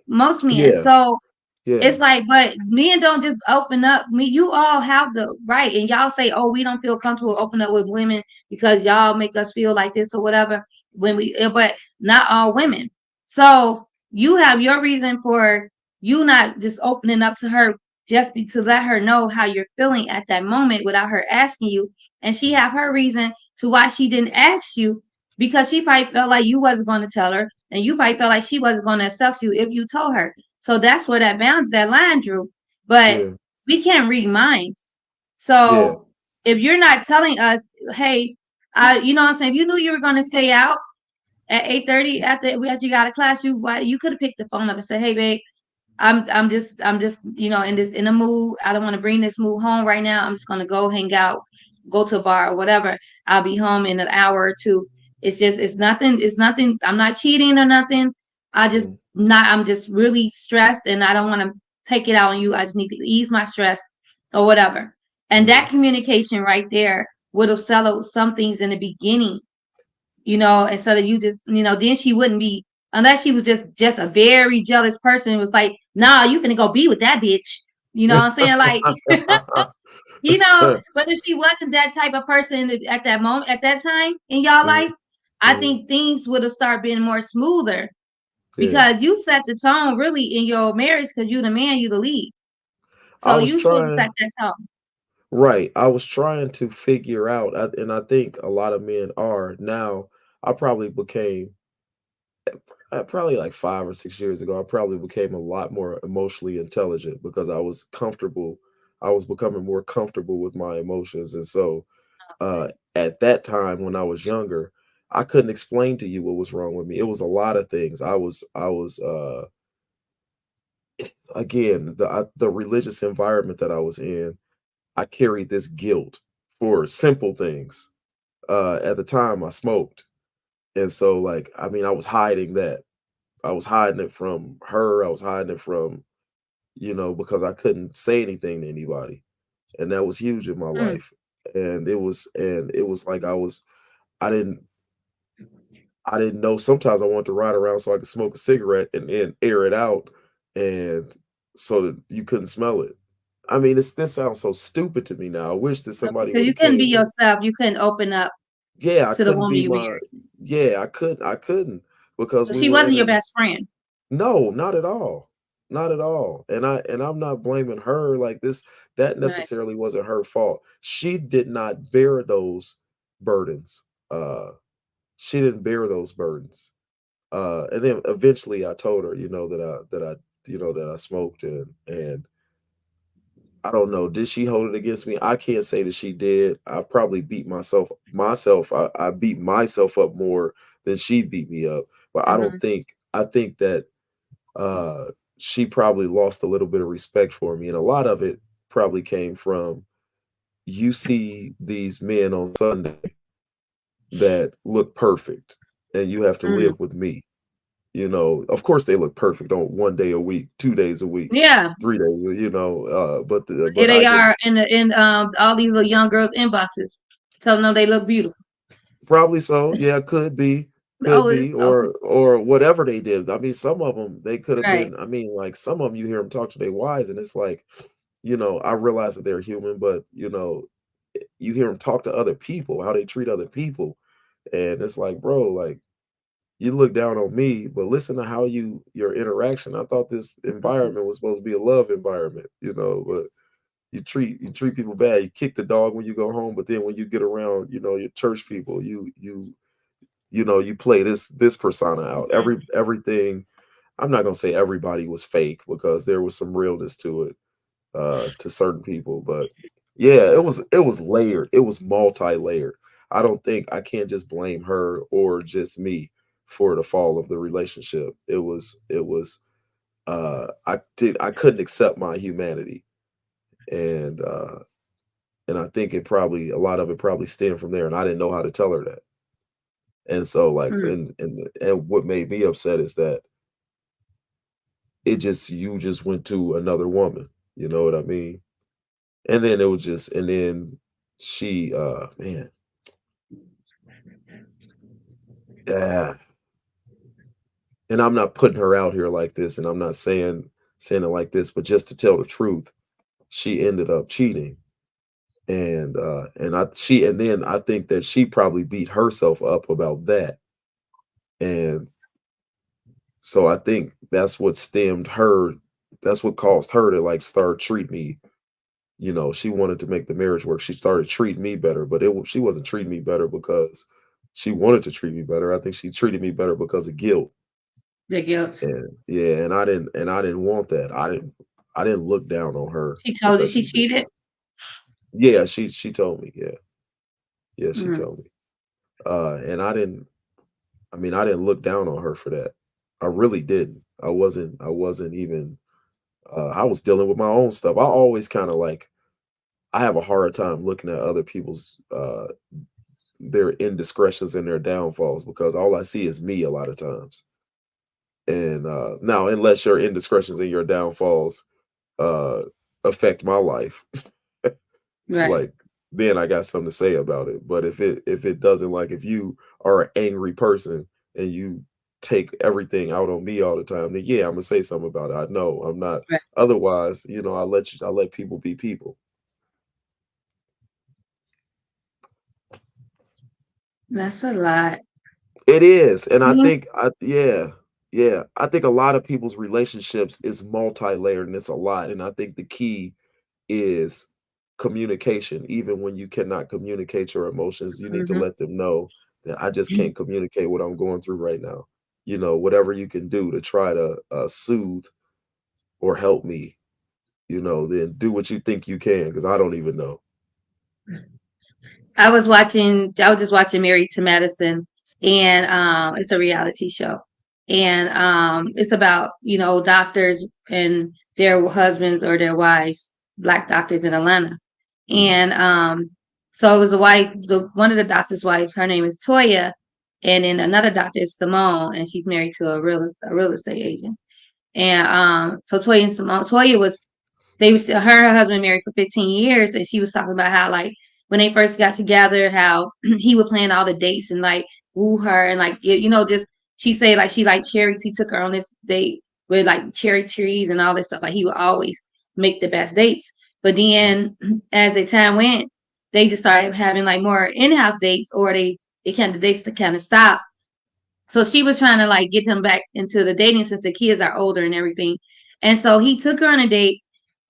most men. yeah, So yeah, it's like, but men don't just open up. Me, you all have the right, and y'all say, "Oh, we don't feel comfortable open up with women because y'all make us feel like this or whatever." But not all women. So you have your reason for you not just opening up to her, to let her know how you're feeling at that moment without her asking you, and she have her reason to why she didn't ask you because she probably felt like you wasn't going to tell her, and you probably felt like she wasn't going to accept you if you told her. So that's where that line drew. But yeah, we can't read minds. yeah, So if you're not telling us, hey, you know what I'm saying, if you knew you were gonna stay out at 8:30 after you got a class, you could have picked the phone up and said, hey babe, I'm just in the mood. I don't want to bring this mood home right now. I'm just gonna go hang out, go to a bar or whatever. I'll be home in an hour or two. It's nothing. I'm not cheating or nothing. mm, I'm just really stressed and I don't want to take it out on you. I just need to ease my stress or whatever. And mhm. that communication right there would have settled some things in the beginning, instead of you just, then she wouldn't be, unless she was just a very jealous person. It was like, nah, you gonna go be with that bitch. You know what I'm saying? Like, but if she wasn't that type of person at that moment, at that time in y'all Mhm, life, I mhm. think things would have started being more smoother Yeah. because you set the tone really in your marriage because you the man, you the lead. I So was you supposed to set trying that tone. right. I was trying to figure out, and I think a lot of men are now. I probably became probably like 5 or 6 years ago. I probably became a lot more emotionally intelligent because I was comfortable. I was becoming more comfortable with my emotions, and so uh, at that time when I was younger, I couldn't explain to you what was wrong with me. It was a lot of things. I was again the religious environment that I was in. I carried this guilt for simple things. At the time, I smoked, and so like I mean, I was hiding that. I was hiding it from her. I was hiding it from because I couldn't say anything to anybody, and that was huge in my Mm. life. And it was like I didn't know. Sometimes I wanted to ride around so I could smoke a cigarette and then air it out, and so that you couldn't smell it. I mean, this sounds so stupid to me now. I wish that somebody So would you have couldn't be came and yourself. You couldn't open up yeah, I to the couldn't woman be you my married. yeah, I couldn't because So we she were in wasn't your an best friend. no, not at all. Not at all. And I'm not blaming her like this. That Right. necessarily wasn't her fault. She did not bear those burdens. Uh she didn't bear those burdens. And then eventually I told her, that I smoked and I don't know. Did she hold it against me? I can't say that she did. I probably beat myself. I beat myself up more than she beat me up. But I don't Hmm. think I think that uh she probably lost a little bit of respect for me. And a lot of it probably came from you see these men on Sunday that look perfect and you have to Hmm. live with me. Of course they look perfect on one day a week, 2 days a week, Yeah. 3 days, Here but I they just are in all these little young girls' inboxes, telling them they look beautiful. probably so. Yeah, could be, Oh, it's so or whatever they did. I mean, some of them they could have right. been. I mean, like some of them you hear them talk to their wives, and it's like, I realize that they're human, but you hear them talk to other people, how they treat other people, and it's like, bro, like you look down on me, but listen to how your interaction. I thought this environment was supposed to be a love environment, but you treat people bad. You kick the dog when you go home, but then when you get around, your church people, you play this persona out. Mhm. Everything. I'm not gonna say everybody was fake because there was some realness to it. to certain people. But yeah, it was layered. It was multi-layered. I can't just blame her or just me for the fall of the relationship. I couldn't accept my humanity, and I think a lot of it probably stemmed from there, and I didn't know how to tell her that. And so like Mm. and what made me upset is that you just went to another woman, you know what I mean? And then she man, yeah. And I'm not putting her out here like this, and I'm not saying it like this, but just to tell the truth, she ended up cheating. And then I think that she probably beat herself up about that. And so I think that's what caused her to like start treat me, she wanted to make the marriage work. She started treating me better, but she wasn't treating me better because she wanted to treat me better. I think she treated me better because of guilt. The guilt. And yeah, and I didn't want that. I didn't look down on her She told you because she she did. cheated. Yeah, she told me. Yeah. Yeah, she Mm. told me. And I didn't look down on her for that. I really didn't. I wasn't even I was dealing with my own stuff. I always kind of like I have a hard time looking at other people's their indiscretions and their downfalls because all I see is me a lot of times. And now unless your indiscretions and your downfalls uh affect my life, Right. like then I got something to say about it. But if it doesn't, like if you are an angry person and you take everything out on me all the time, then yeah, I'm gonna say something about it. I know I'm not. Right. Otherwise, I let people be people. That's a lot. It is, and I Mhm. think yeah, I think a lot of people's relationships is multi-layered and it's a lot. And I think the key is communication. Even when you cannot communicate your emotions, you need to Mhm. let them know that I just can't communicate what I'm going through right now. Whatever you can do to try to soothe or help me, then do what you think you can because I don't even know. I was just watching Married to Medicine, and it's a reality show. And it's about, doctors and their husbands or their wives, black doctors in Atlanta. Mm, And so it was one of the doctor's wives, her name is Toya, and then another doctor is Simone, and she's married to a real estate agent. And so Toya and Simone, Toya was they was her and her husband married for 15 years, and she was talking about how like when they first got together, how he would plan all the dates and like woo her and like just she said like she liked cherries. He took her on this date with like cherry trees and all this stuff. Like he would always make the best dates. But mm, then as the time went, they just started having like more in-house dates, or they kind of dates to kind of stop. So she was trying to like get him back into the dating since the kids are older and everything. And so he took her on a date,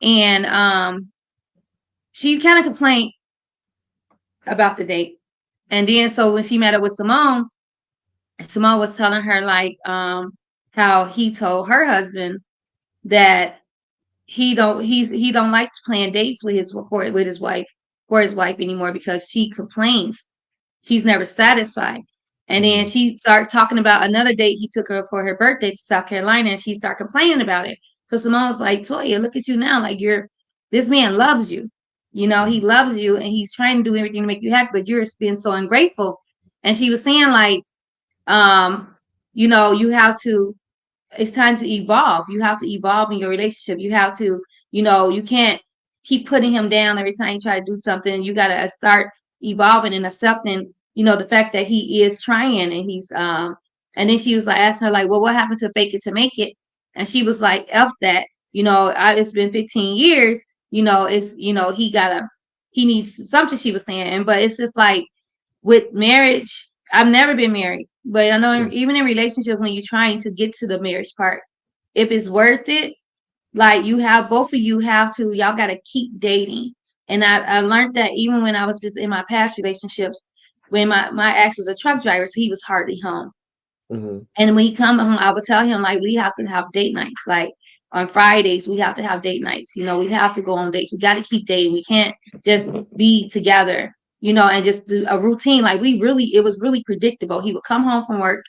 and she kind of complained about the date. And then so when she met up with Simone, Simone was telling her like how he told her husband that he don't like playing dates with his wife for his wife anymore because she complains. She's never satisfied. And then mhm, she started talking about another date he took her for her birthday to South Carolina, and she started complaining about it. So Simone's like, Toya, look at you now. Like this man loves you. He mhm, loves you and he's trying to do everything to make you happy, but you're being so ungrateful. And she was saying like, um, you have to it's time to evolve. You have to evolve in your relationship. You have to, you can't keep putting him down every time you try to do something. You got to start evolving and accepting, the fact that he is trying and and then she was like, asking her, like, well, what happened to fake it to make it? And she was like, F that, it's been 15 years, he needs something, she was saying. But it's just like, with marriage, I've never been married, but I know mm, even in relationships, when you're trying to get to the marriage part, if it's worth it, like both of you y'all got to keep dating. And I learned that even when I was just in my past relationships, when my ex was a truck driver, so he was hardly home. mhm, And when he come home, I would tell him like we have to have date nights. Like on Fridays, we have to have date nights. We have to go on dates. We got to keep dating. We can't just be together, and just do a routine. Like it was really predictable. He would come home from work.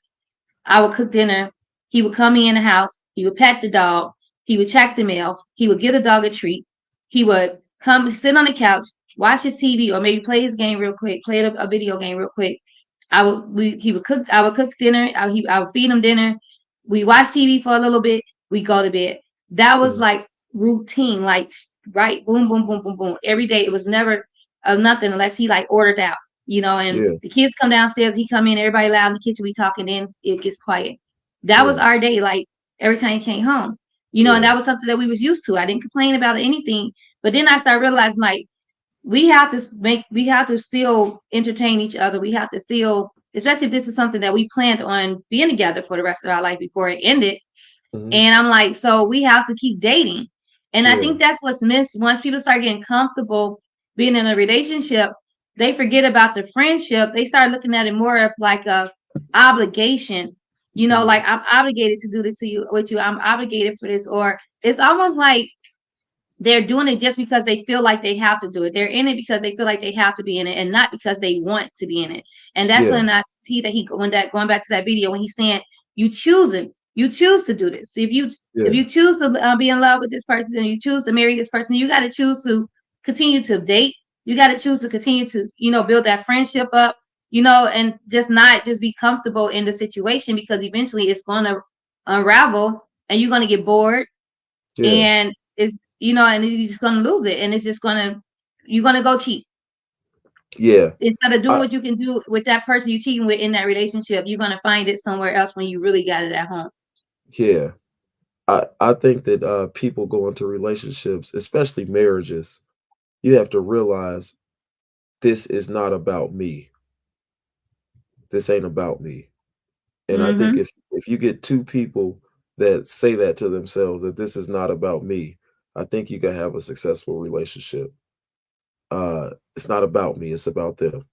I would cook dinner. He would come in the house. He would pet the dog. He would check the mail. He would get a dog a treat. He would come sit on the couch, watch his TV, or maybe play his game real quick, play a video game real quick. He would cook. I would cook dinner. I would feed him dinner. We watch TV for a little bit. We go to bed. That was like routine, like right, boom, boom, boom, boom, boom. Every day. It was never nothing unless he like ordered out, and the kids come downstairs, he come in, everybody loud in the kitchen, we talking, then it gets quiet. That was our day, like every time he came home, and that was something that we was used to. I didn't complain about anything, but then I started realizing like we have to still entertain each other. We have to still, especially if this is something that we planned on being together for the rest of our life before it ended. And I'm like, so we have to keep dating. And I think that's what's missed. Once people start getting comfortable being in a relationship, they forget about the friendship. They start looking at it more of like a obligation, like I'm obligated to do this with you. I'm obligated for this. Or it's almost like they're doing it just because they feel like they have to do it. They're in it because they feel like they have to be in it, and not because they want to be in it. And that's when I see that going back to that video, when he's saying you choose to do this. If you choose to be in love with this person, and you choose to marry this person, you got to choose to continue to date. You got to choose to continue to, build that friendship up, and just not just be comfortable in the situation, because eventually it's going to unravel and you're going to get bored, and it's, and you're just going to lose it, and it's just you're going to go cheat. Yeah. Instead of doing what you can do with that person you're cheating with in that relationship, you're going to find it somewhere else when you really got it at home. Yeah. I think that people go into relationships, especially marriages, you have to realize this is not about me. This ain't about me. And I think if you get two people that say that to themselves, that this is not about me, I think you can have a successful relationship. It's not about me, it's about them.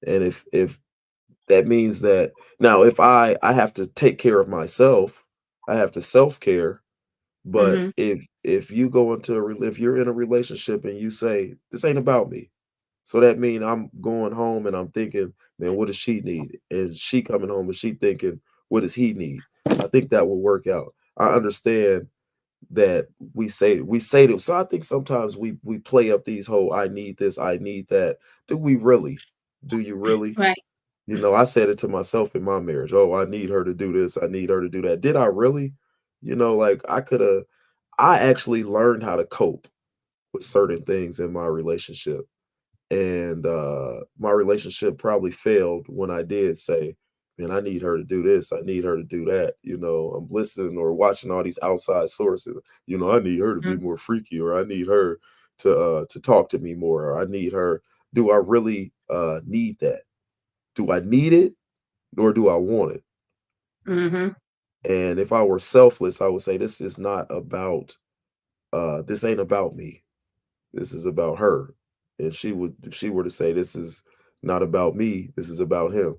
And if that means that, now if I have to take care of myself, I have to self-care. But if you go into if you're in a relationship and you say this ain't about me, so that means I'm going home and I'm thinking, man, what does she need? And she coming home and she thinking, what does he need? I think that will work out. I understand that we say them. So I think sometimes we play up these whole I need this, I need that. Do we really? Do you really? Right. I said it to myself in my marriage. Oh, I need her to do this. I need her to do that. Did I really? Like I actually learned how to cope with certain things in my relationship. And my relationship probably failed when I did say, man, I need her to do this. I need her to do that. I'm listening or watching all these outside sources. I need her to be more freaky, or I need her to talk to me more, or I need her. Do I really need that? Do I need it, or do I want it? And if I were selfless, I would say this is not about, this ain't about me. This is about her. And if she were to say, this is not about me, this is about him,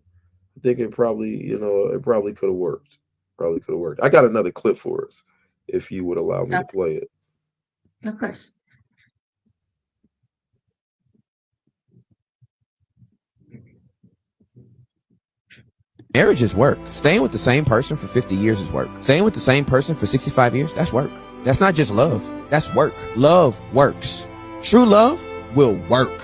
I think it probably, it probably could have worked. Probably could have worked. I got another clip for us, if you would allow me to play it. Of course. Marriage is work. Staying with the same person for 50 years is work. Staying with the same person for 65 years, that's work. That's not just love. That's work. Love works. True love will work.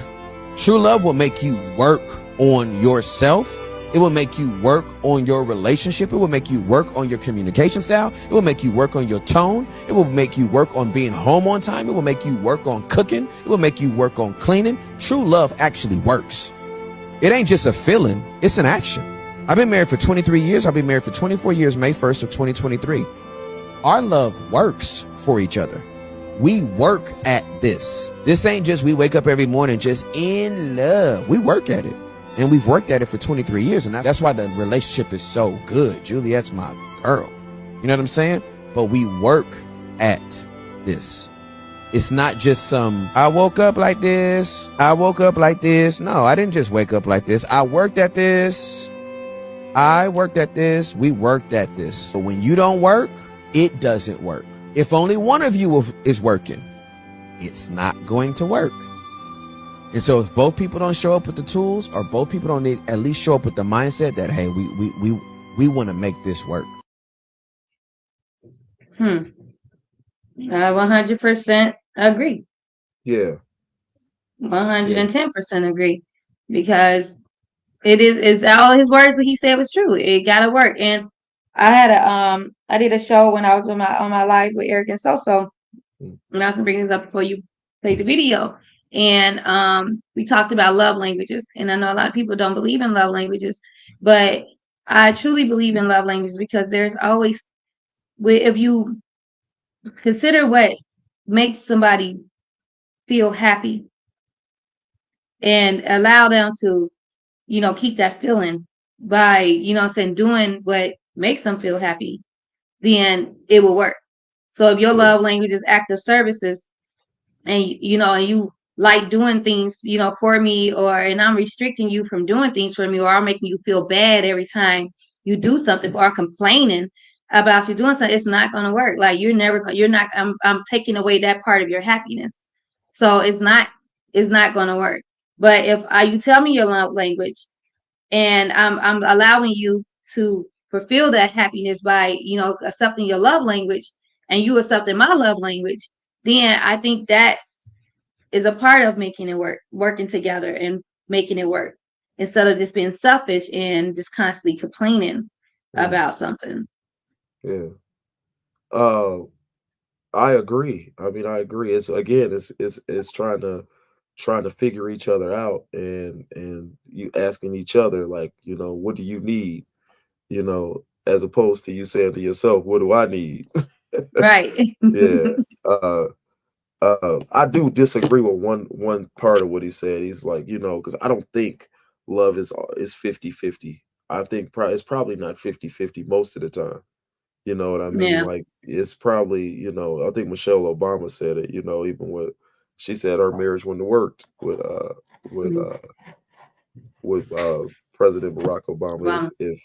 True love will make you work on yourself. It will make you work on your relationship. It will make you work on your communication style. It will make you work on your tone. It will make you work on being home on time. It will make you work on cooking. It will make you work on cleaning. True love actually works. It ain't just a feeling. It's an action. I've been married for 23 years. I'll be married for 24 years, May 1st of 2023. Our love works for each other. We work at this. This ain't just we wake up every morning just in love. We work at it. And we've worked at it for 23 years. And that's why the relationship is so good. Juliet's my girl. You know what I'm saying? But we work at this. It's not just some, I woke up like this. I woke up like this. No, I didn't just wake up like this. I worked at this. I worked at this. We worked at this. But when you don't work, it doesn't work. If only one of you is working, it's not going to work. And so if both people don't show up with the tools, or both people don't need at least show up with the mindset that, hey, we want to make this work. 100% agree. Yeah. 110% agree, because it's all his words that he said was true. It gotta work. And I did a show when I was on my live with Eric and SoSo, and I was gonna bring this up before you play the video. And we talked about love languages, and I know a lot of people don't believe in love languages, but I truly believe in love languages, because there's always, if you consider what makes somebody feel happy and allow them to, keep that feeling by, saying, doing what makes them feel happy, then it will work. So if your love language is active services, and you like doing things, for me, and I'm restricting you from doing things for me, or I'm making you feel bad every time you do something, or complaining about you doing something, it's not going to work. Like, I'm taking away that part of your happiness. So it's not going to work. But if you tell me your love language, and I'm allowing you to fulfill that happiness by, accepting your love language, and you accepting my love language, then I think that is a part of making it work, working together and making it work, instead of just being selfish and just constantly complaining about something. Yeah. I agree. I mean, I agree. It's again, it's trying to figure each other out, and you asking each other, like, what do you need? As opposed to you saying to yourself, what do I need? Right. Yeah. I do disagree with one part of what he said. He's like, because I don't think love is 50-50. I think it's probably not 50-50 most of the time. You know what I mean? Yeah. Like, it's probably, I think Michelle Obama said it, even with, she said her marriage wouldn't have worked with Mhm. uh with President Barack Obama, Wow. if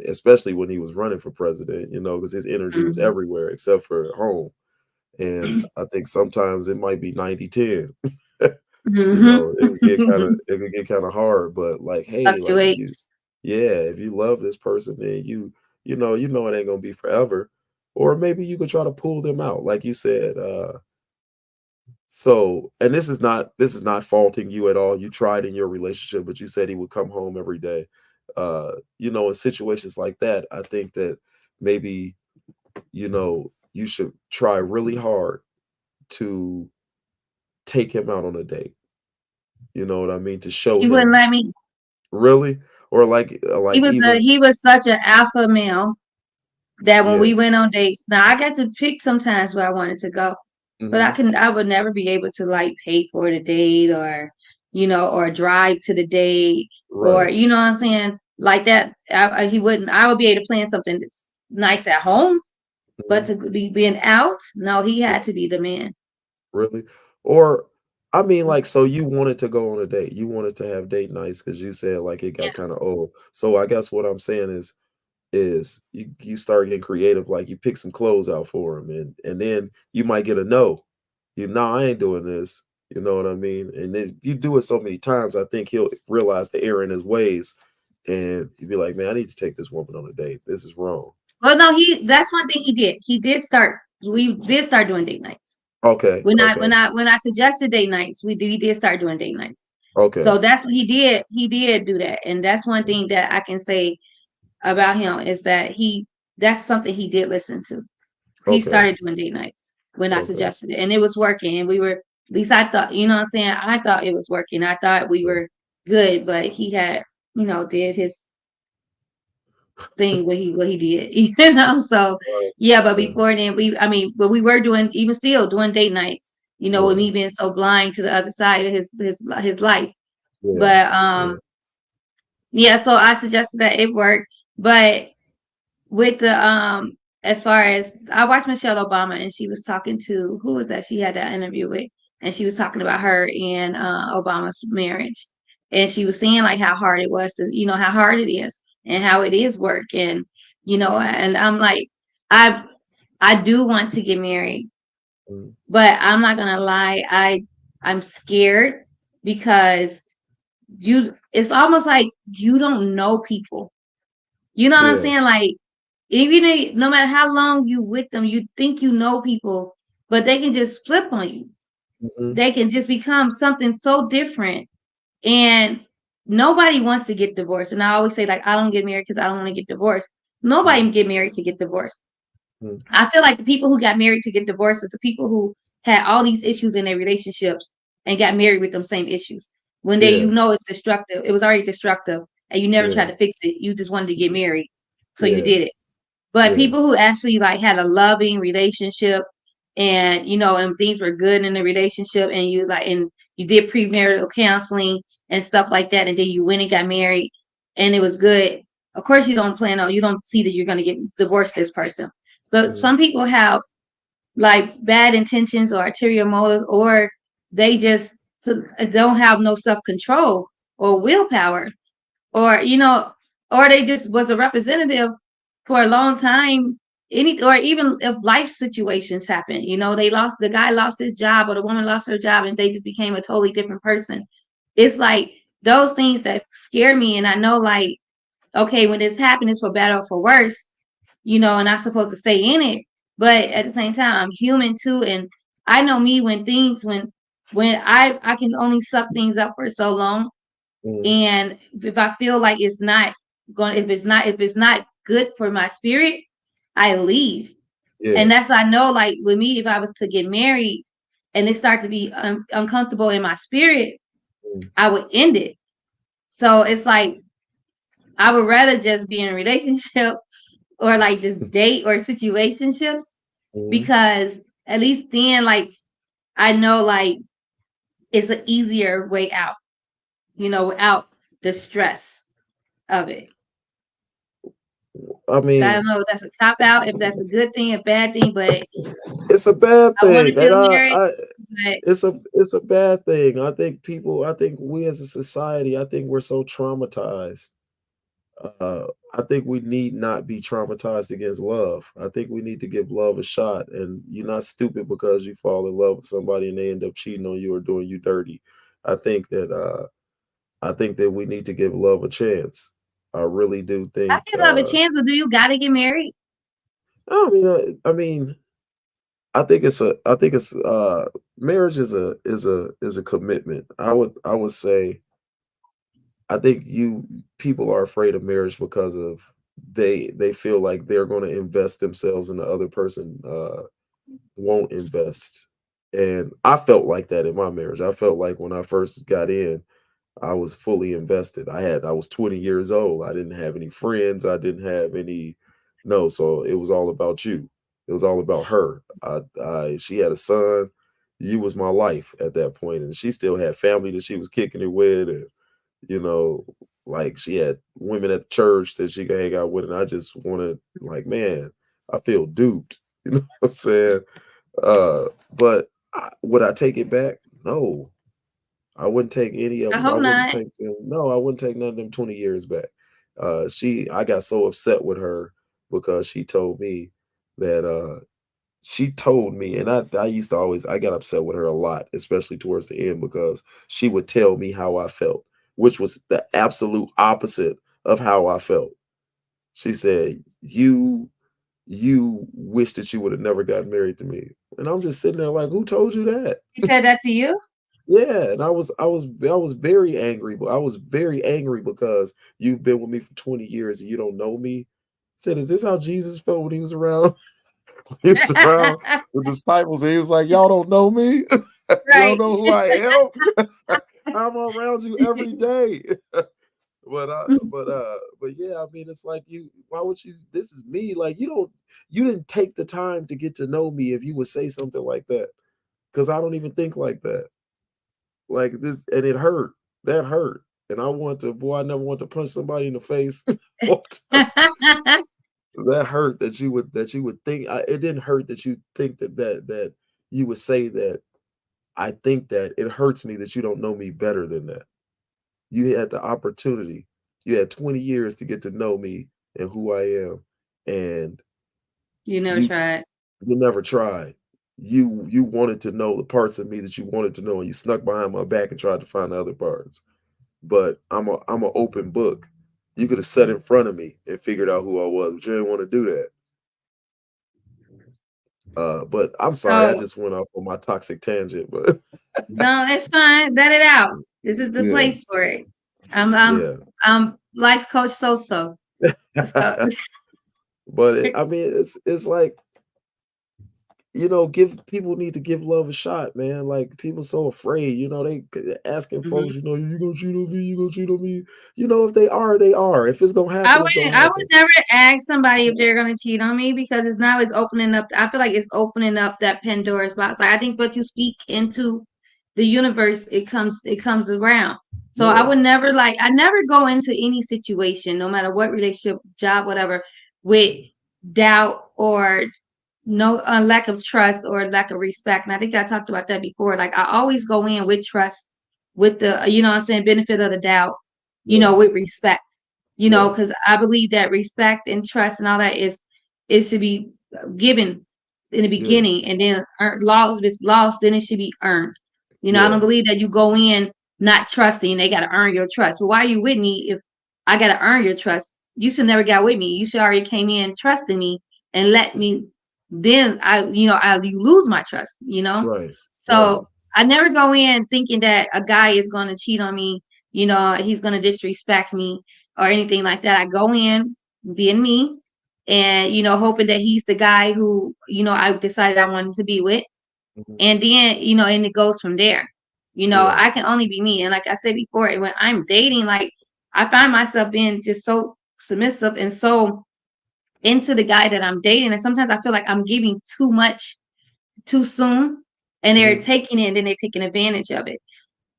especially when he was running for president, because his energy was Mhm. everywhere except for at home. And I think sometimes it might be 90-10. Mhm. It could get kind of hard, but like, hey, like, Fluctuates. if you love this person, then it ain't gonna be forever. Or maybe you could try to pull them out, like you said. So, and this is not faulting you at all. You tried in your relationship, but you said he would come home every day. In situations like that, I think that maybe, you should try really hard to take him out on a date. You know what I mean? To show He wouldn't him, let me. really, or like even, He was such an alpha male that when yeah. we went on dates, now I got to pick sometimes where I wanted to go, but Hmm. I would never be able to, like, pay for the date, or, or drive to the date, or, Right. what I'm saying, like that. He wouldn't. I would be able to plan something that's nice at home, but Hmm. to be being out, no, he had to be the man. Really? Or, I mean, like, so you wanted to go on a date. You wanted to have date nights because you said like it Yeah. got kind of old. So I guess what I'm saying is you start getting creative, like you pick some clothes out for him, and then you might get a no. I ain't doing this. You know what I mean? And then you do it so many times, I think he'll realize the error in his ways, and he'd be like, man, I need to take this woman on a date. This is wrong. Well, no, that's one thing he did. We did start doing date nights. Okay, okay, When I suggested date nights, we did start doing date nights. okay, So that's what he did. He did do that, and that's one thing that I can say about him, is that that's something he did listen to. He okay, started doing date nights when I okay. suggested it, and it was working. And we were, at least I thought, what I'm saying, I thought it was working. I thought we Yeah, were good, but he had, did his thing, what he did, So right, yeah, but yeah, before then, but we were doing, even still doing date nights. With yeah, me being so blind to the other side of his life. yeah, But yeah. yeah, so I suggested that it worked. But with the as far as, I watched Michelle Obama, and she was talking to, who was that she had that interview with, and she was talking about her and Obama's marriage, and she was saying like how hard it was, to, how hard it is, and how it is work, and and I'm like, I I do want to get married, Mm. but I'm not gonna lie, I'm scared because it's almost like you don't know people. You know what I'm Yeah. saying? Like, no matter how long you with them, you think you know people, but they can just flip on you. Mhm. They can just become something so different. And nobody wants to get divorced. And I always say, like, I don't get married because I don't want to get divorced. Nobody Mm. get married to get divorced. Mm. I feel like the people who got married to get divorced are the people who had all these issues in their relationships and got married with them same issues. When Yeah. it's destructive, it was already destructive, and you never Yeah. tried to fix it. You just wanted to get married, so you Yeah. did it. But Yeah. people who actually like had a loving relationship, and and things were good in the relationship, and you did premarital counseling and stuff like that, and then you went and got married, and it was good. Of course, you don't see that you're going to get divorced this person. But Mhm. some people have like bad intentions or ulterior motives, or they just don't have no self control or willpower, or or they just was a representative for a long time. Or even if life situations happen, the guy lost his job or the woman lost her job, and they just became a totally different person. It's like those things that scare me, and I know, like, okay, when this happens, it's for better or for worse, and I'm supposed to stay in it. But at the same time, I'm human too, and I know me when I can only suck things up for so long, Mhm. and if I feel like if it's not good for my spirit, I leave. Yeah. And that's I know, like with me, if I was to get married and it start to be uncomfortable in my spirit, Mm. I would end it. So it's like I would rather just be in a relationship or like just date or situationships, Mhm. because at least then, like, I know, like, it's an easier way out, without the stress of it. I I mean, don't know if that's a cop out, if that's a good thing, a bad thing, but it's a bad I want to thing, and get married, I but it's a bad thing. I think we as a society, I think we're so traumatized. Uh, I think we need not be traumatized against love. I think we need to give love a shot, and you're not stupid because you fall in love with somebody and they end up cheating on you or doing you dirty. I think that I think that we need to give love a chance. I really do I think. give love a chance. But do you got to get married? I mean, I think it's marriage is a commitment. I would say I think you people are afraid of marriage because of they feel like they're going to invest themselves and the other person won't invest. And I felt like that in my marriage. I felt like when I first got in, I was fully invested. I was 20 years old. I didn't have any friends. I didn't have any no, so it was all about you. It was all about her. She had a son. You was my life at that point, and she still had family that she was kicking it with, and you know, like she had women at the church that she could hang out with, and I just wanted, like, man, I feel duped. You know what I'm saying? But would I take it back? No, I wouldn't take any of I them. I hope wouldn't not. take them. No, I wouldn't take none of them 20 years back. I got so upset with her because she told me, and I used to always, I got upset with her a lot, especially towards the end, because she would tell me how I felt, which was the absolute opposite of how I felt. She said, you wish that you would have never gotten married to me. And I'm just sitting there like, who told you that? He said that to you? Yeah, and I was very angry, but I was very angry because you've been with me for 20 years and you don't know me. I said, is this how Jesus felt when he was around? He was around the disciples and he was like, y'all don't know me? You don't Right. know who I am? I'm around you every day. But yeah, I mean, it's like, why would you, this is me. Like, you didn't take the time to get to know me if you would say something like that. Because I don't even think like that. Like this, and it hurt. That hurt. And I never want to punch somebody in the face. That hurt that you would think. It didn't hurt that you think that you would say that. I think that it hurts me that you don't know me better than that. You had the opportunity. You had 20 years to get to know me and who I am, and You never you tried. You never tried. You wanted to know the parts of me that you wanted to know, and you snuck behind my back and tried to find the other parts. But I'm an open book. You could have sat in front of me and figured out who I was, but you didn't want to do that. But I'm sorry, I So just went off on my toxic tangent. But no, that's fine. Let it out. This is the yeah, place for it. I'm life coach SoSo. yeah. So But I mean, it's like, give people need to give love a shot, man. Like, people so afraid, they asking Mhm. folks, you gonna cheat on me, you gonna cheat on me. If they are, they are. If it's gonna I happen, it's wouldn't. gonna I would happen. never ask somebody if they're gonna cheat on me because it's opening up. I feel like it's opening up that Pandora's box. Like I think what you speak into the universe, it comes around. So I Yeah. would never I never go into any situation, no matter what relationship, job, whatever, with doubt or no lack of trust or lack of respect. And I think I talked about that before. Like I always go in with trust, with the what I'm saying, benefit of the doubt, Yeah. with respect, Yeah. because I believe that respect and trust and all that is to be given in the Yeah. beginning and then lost. If it's lost, then it should be earned. I don't Yeah. believe that you go in not trusting and they got to earn your trust. Well, why are you with me if I got to earn your trust? You should never got with me. You should already came in trusting me and let me. Then you lose my trust. Right. Right. So I never go in thinking that a guy is going to cheat on me. He's going to disrespect me or anything like that. I go in being me and, hoping that he's the guy who, I decided I wanted to be with. Mhm. And then, and it goes from there. Yeah. I can only be me. And like I said before, when I'm dating, like I find myself being just so submissive and so into the guy that I'm dating. And sometimes I feel like I'm giving too much too soon and they're Mhm. taking it and then they're taking advantage of it.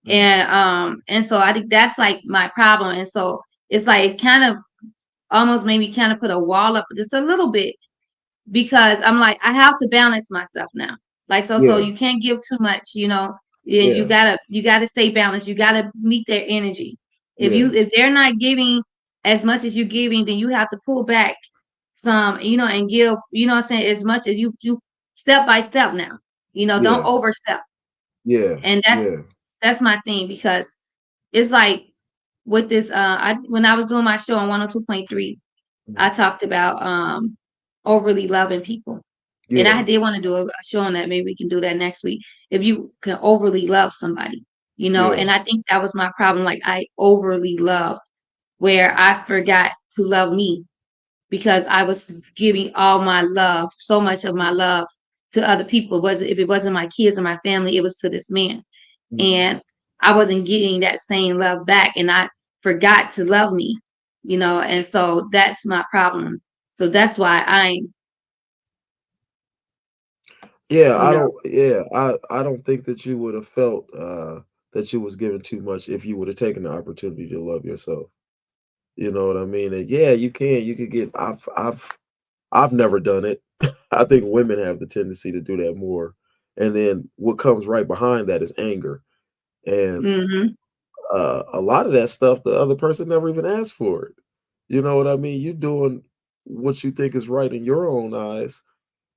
Mhm. And so I think that's like my problem. And so it's like it kind of almost maybe kind of put a wall up just a little bit because I'm like, I have to balance myself now. Like so Yeah. you can't give too much, and you Yeah. gotta stay balanced. You gotta meet their energy. Yeah. If they're not giving as much as you're giving, then you have to pull back some, and give, what I'm saying, as much as you step by step now. Don't Yeah. overstep. Yeah. And Yeah. that's my thing because it's like with this when I was doing my show on 102.3, I Mhm. talked about overly loving people. And I Yeah. did want to do a show on that. Maybe we can do that next week. If you can overly love somebody, and Yeah. I think that was my problem. Like I overly love where I forgot to love me because I was giving all my love, so much of my love to other people. If it wasn't my kids or my family, it was to this man. Mhm. And I wasn't getting that same love back. And I forgot to love me, and so that's my problem. So that's why Yeah, you know, I don't think that you would have felt that you was given too much if you would have taken the opportunity to love yourself. You know what I mean? And yeah, you could get I've never done it. I think women have the tendency to do that more. And then what comes right behind that is anger. And hmm a lot of that stuff the other person never even asked for it. You know what I mean? You doing what you think is right in your own eyes.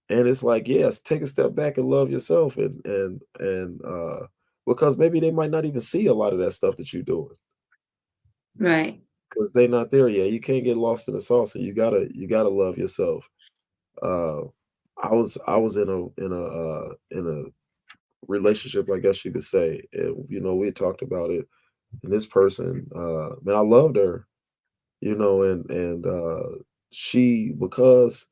And it's like, yes, take a step back and love yourself and because maybe they might not even see a lot of that stuff that you're doing right. because they're not there yet. You can't get lost in the sauce, and you gotta love yourself. Uh, I was in a relationship, I guess you could say, and we had talked about it. And this person, man, I loved her, and she because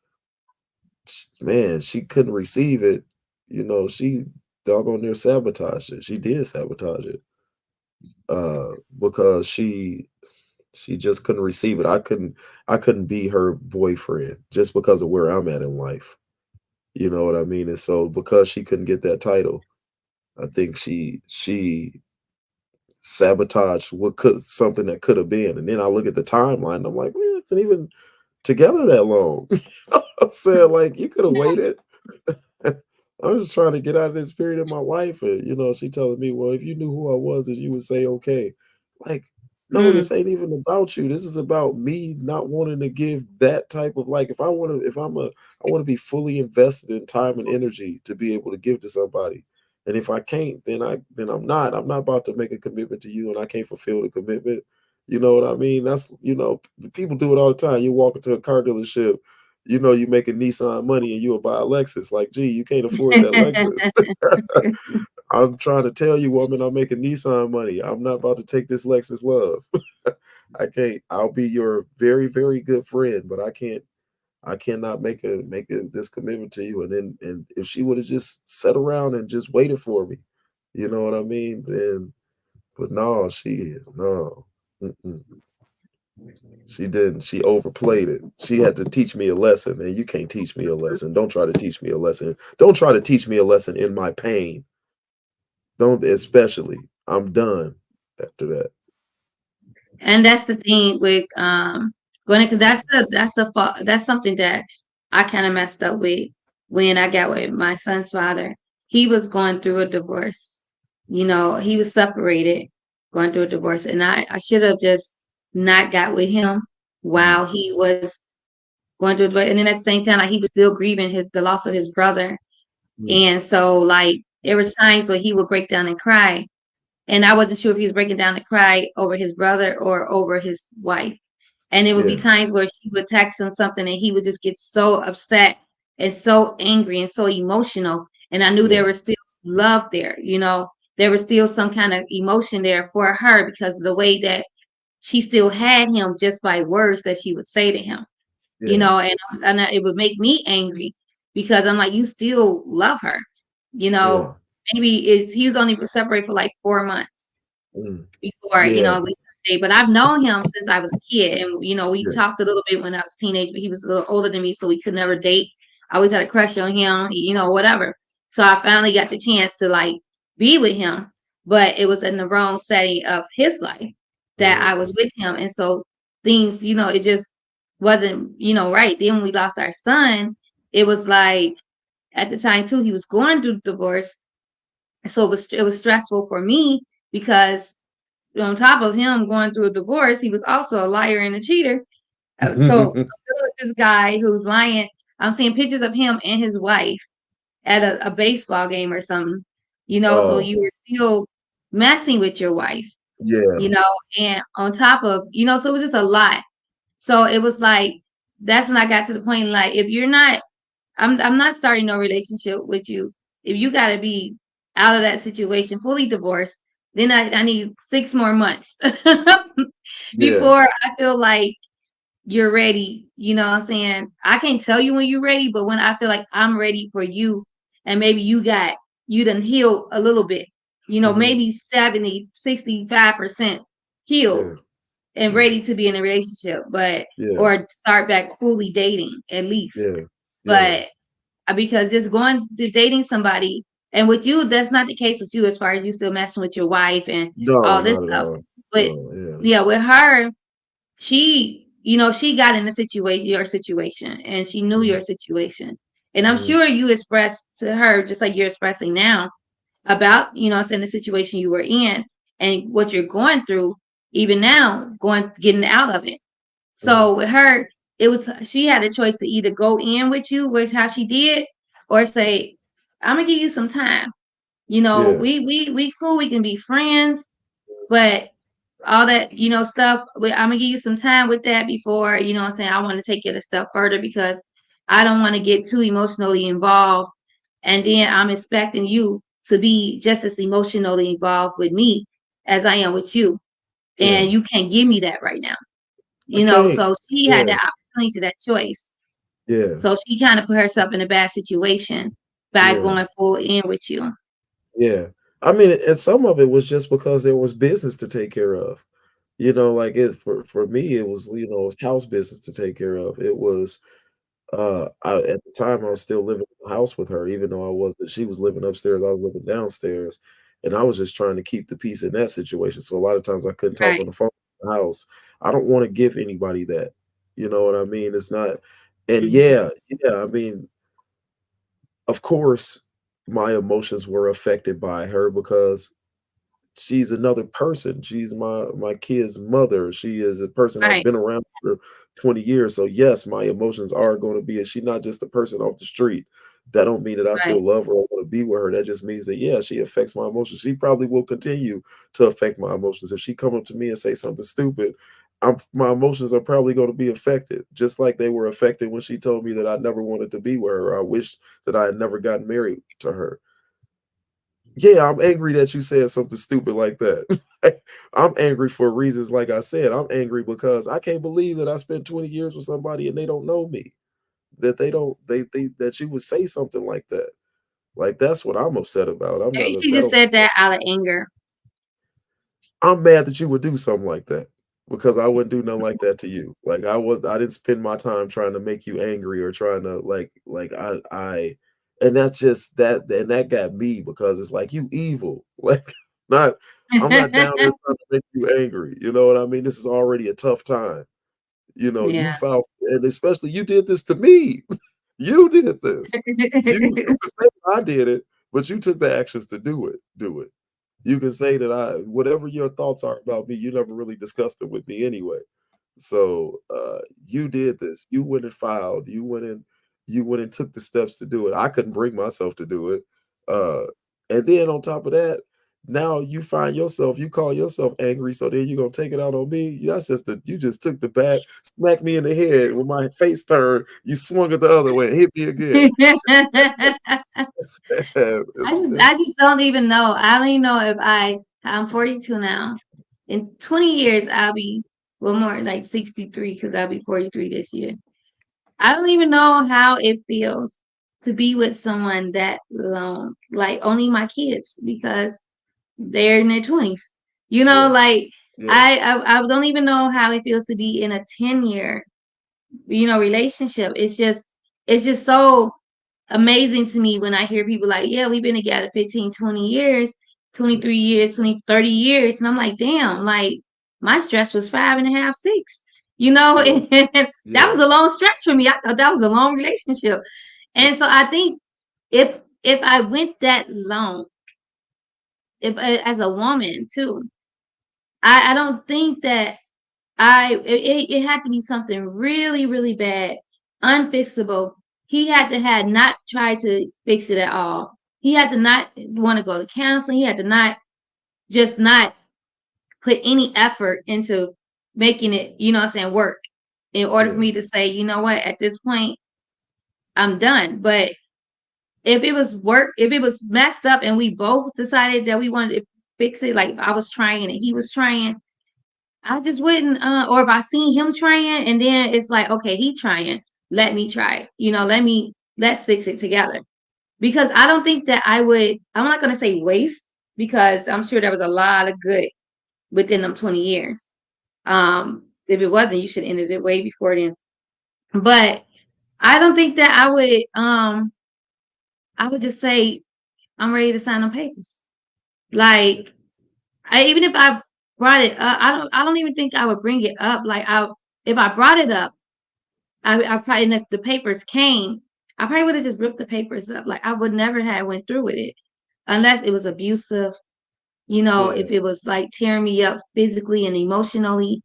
man, she couldn't receive it. She doggone near sabotaged it. She did sabotage it because she just couldn't receive it. I couldn't be her boyfriend just because of where I'm at in life. You know what I mean? And so because she couldn't get that title, I think she sabotaged what could something that could have been. And then I look at the timeline, and I'm like, man, it's not even together that long. I'm saying, like, you could have waited. I was just trying to get out of this period of my life, and she telling me, well, if you knew who I was, then you would say okay. Like, No, this ain't even about you. This is about me not wanting to give that type of, like, if I want to, if I'm a, I want to be fully invested in time and energy to be able to give to somebody. And if I can't, then I'm not about to make a commitment to you and I can't fulfill the commitment. You know what I mean? That's, people do it all the time. You walk into a car dealership, you making Nissan money and you'll buy a Lexus. Like, gee, you can't afford that Lexus. I'm trying to tell you, woman, I'm making Nissan money. I'm not about to take this Lexus love. I can't. I'll be your very, very good friend, but I cannot make this commitment to you. And if she would have just sat around and just waited for me, you know what I mean? Then, but no, she is no. Mm-mm. She didn't. She overplayed it. She had to teach me a lesson, and you can't teach me a lesson. Don't try to teach me a lesson. Don't try to teach me a lesson in my pain. Don't, especially. I'm done after that. And that's the thing with going because that's something that I kind of messed up with when I got with my son's father. He was going through a divorce. He was separated, going through a divorce, and I should have just not got with him Mhm. while he was going through a divorce. And then at the same time, like he was still grieving the loss of his brother. Mm. And so like there was times where he would break down and cry. And I wasn't sure if he was breaking down to cry over his brother or over his wife. And it would be Yeah, times where she would text him something and he would just get so upset and so angry and so emotional. And I knew there yeah, was still love there. There was still some kind of emotion there for her because of the way that she still had him just by words that she would say to him. you yeah, know, and, and it would make me angry because I'm like, you still love her, you yeah, know. Maybe he was only separated for like 4 months mm, before, yeah, we started, but I've known him since I was a kid, and we yeah, talked a little bit when I was a teenager, but he was a little older than me, so we could never date. I always had a crush on him, whatever. So I finally got the chance to like be with him, but it was in the wrong setting of his life that mhm, I was with him, and so things, it just wasn't, right. Then when we lost our son, it was like at the time too, he was going through divorce, so it was stressful for me because on top of him going through a divorce, he was also a liar and a cheater. So I'm dealing with this guy who's lying. I'm seeing pictures of him and his wife at a baseball game or something, so Oh, you were still messing with your wife, you yeah, know, and on top of, so it was just a lot. So it was like, that's when I got to the point, like, if you're not, I'm not starting no relationship with you. If you got to be out of that situation, fully divorced, then I need 6 more months yeah, before I feel like you're ready. You know what I'm saying? I can't tell you when you're ready, but when I feel like I'm ready for you, and maybe you done healed a little bit, mhm, maybe 70, 65% healed yeah, and mm, ready to be in a relationship, but yeah, or start back fully dating at least. yeah, yeah. But because just going to dating somebody, and with you, that's not the case with you as far as you still messing with your wife and No, all this not at stuff. all. But No, yeah, yeah, with her, she got in a situation, your situation, and she knew mhm, your situation. And I'm mhm, sure you expressed to her, just like you're expressing now, about, saying the situation you were in and what you're going through, even now, getting out of it. mhm, So with her, she had a choice to either go in with you, which how she did, or say, I'm gonna give you some time. yeah, We cool, we can be friends, but all that, stuff, I'm gonna give you some time with that before, what I'm saying, I want to take it a step further because I don't want to get too emotionally involved. And then I'm expecting you to be just as emotionally involved with me as I am with you. yeah. And you can't give me that right now. I can't. So she had Yeah, that opportunity to that choice. yeah, So she kind of put herself in a bad situation by yeah, going full in with you. yeah. I mean, and some of it was just because there was business to take care of. Like for me, it was, it was house business to take care of. It was at the time I was still living in the house with her, even though she was living upstairs, I was living downstairs. And I was just trying to keep the peace in that situation. So a lot of times I couldn't talk Right. on the phone in the house. I don't want to give anybody that. You know what I mean? It's not, and Mhm. yeah, I mean, of course, my emotions were affected by her because she's another person. She's my kid's mother. She is a person I've Right, been around for 20 years. So yes, my emotions are going to be. She's not just a person off the street. That don't mean that I right. still love her or want to be with her. That just means that yeah, she affects my emotions. She probably will continue to affect my emotions. If she come up to me and say something stupid, my emotions are probably going to be affected, just like they were affected when she told me that I never wanted to be with her. I wish that I had never gotten married to her. Yeah, I'm angry that you said something stupid like that. I'm angry for reasons like I said. I'm angry because I can't believe that I spent 20 years with somebody and they don't know me. That they don't they that you would say something like that. Like that's what I'm upset about. I'm not Maybe she that just don't said that out of anger. I'm mad that you would do something like that because I wouldn't do nothing like that to you. Like I didn't spend my time trying to make you angry or trying to like I and that's just that got me because it's like you evil. Like not I'm not down there trying to make you angry. You know what I mean? This is already a tough time. You know, Yeah. you found and especially you did this to me. You did this. You can say I did it, but you took the actions to do it. You can say that whatever your thoughts are about me, you never really discussed it with me anyway. So you did this. You went and filed. You went and took the steps to do it. I couldn't bring myself to do it. Uh, and then on top of that, now you find yourself, you call yourself angry, so then you're gonna take it out on me. That's just you just took the bat, smacked me in the head when my face turned, you swung it the other way and hit me again. I just don't even know. I don't even know if I'm 42 now. In 20 years I'll be well more like 63 because I'll be 43 this year. I don't even know how it feels to be with someone that long, like only my kids because they're in their 20s. You know, Yeah, like yeah, I don't even know how it feels to be in a 10-year, relationship. It's just so amazing to me when I hear people like, yeah, we've been together 15, 20 years, yeah, 23 years, 20, 30 years. And I'm like, damn, like my stress was 5.5, 6, yeah, and that yeah, was a long stretch for me. I thought that was a long relationship. yeah, And so I think if I went that long, if as a woman too, I don't think that it had to be something really, really bad, unfixable. He had to had not tried to fix it at all. He had to not want to go to counseling. He had to not put any effort into making it, what I'm saying, work in order for yeah, me to say, you know what, at this point, I'm done. But if it was messed up and we both decided that we wanted to fix it, like I was trying and he was trying, I just wouldn't, or if I seen him trying and then it's like, okay, he trying, let me try, let's fix it together. Because I don't think that I'm not going to say waste because I'm sure there was a lot of good within them 20 years. If it wasn't, you should have ended it way before then. But I don't think that I would just say, I'm ready to sign on papers. Like, even if I brought it up, I don't even think I would bring it up. Like if I brought it up, I probably, and if the papers came, I probably would have just ripped the papers up. Like I would never have went through with it unless it was abusive. yeah, If it was like tearing me up physically and emotionally,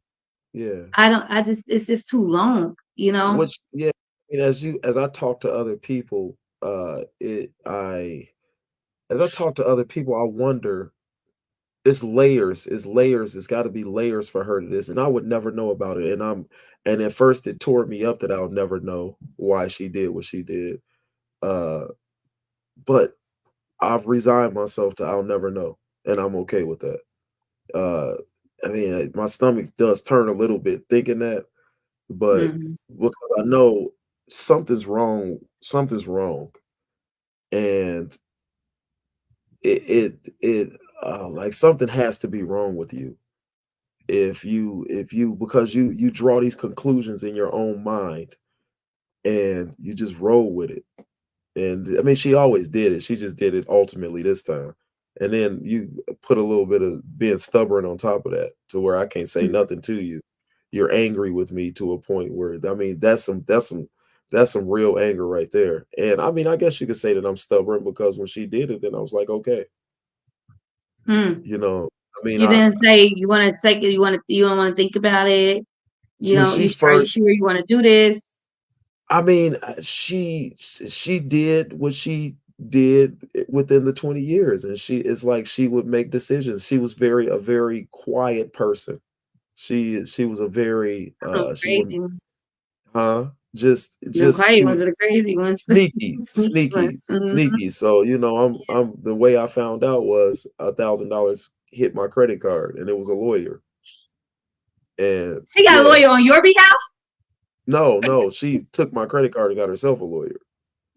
yeah. it's just too long. Which yeah, I mean, as I talk to other people, it I as I talk to other people, I wonder it's layers, it's layers, it's got to be layers for her to this, and I would never know about it. And at first it tore me up that I'll never know why she did what she did. Uh, but I've resigned myself to I'll never know, and I'm okay with that. Uh, I mean, my stomach does turn a little bit thinking that, but Mhm. because I know something's wrong, and like something has to be wrong with you if you because you draw these conclusions in your own mind and you just roll with it. And I mean, she always did it. She just did it ultimately this time. And then you put a little bit of being stubborn on top of that to where I can't say nothing to you. You're angry with me to a point where I mean that's some real anger right there. And I mean, I guess you could say that I'm stubborn because when she did it, then I was like, okay. Hmm. You know, I mean, You didn't say you want to take it. You don't want to think about it. You when know, she are you first, sure you want to do this? I mean, she did what she did within the 20 years, and it's like she would make decisions. She was a very quiet person. She was a very Them she would crazy ones. huh Them just crazy she ones would are the crazy ones. sneaky, Sneaky ones. sneaky, sneaky. So I'm the way I found out was $1,000 hit my credit card, and it was a lawyer. And She got a yeah, lawyer on your behalf, no, she took my credit card and got herself a lawyer.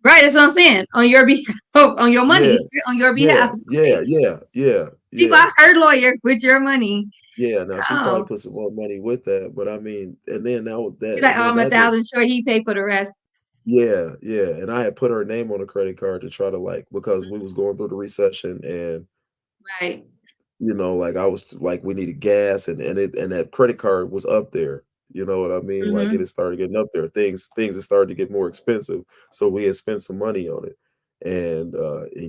right? That's what I'm saying. On your behalf, on your Yeah, money, on your yeah, behalf. yeah, Okay. yeah, yeah, She yeah, bought her lawyer with your money. yeah. Now she probably Oh, put some more money with that, but I mean, and then she's like, oh, then I'm that 1,000 just sure he paid for the rest. yeah, yeah. And I had put her name on a credit card to try to like because we was going through the recession and Right. like I was like we needed gas and that credit card was up there. You know what I mean? Like it Mm-hmm. had started getting up there. Things had started to get more expensive. So we had spent some money on it. And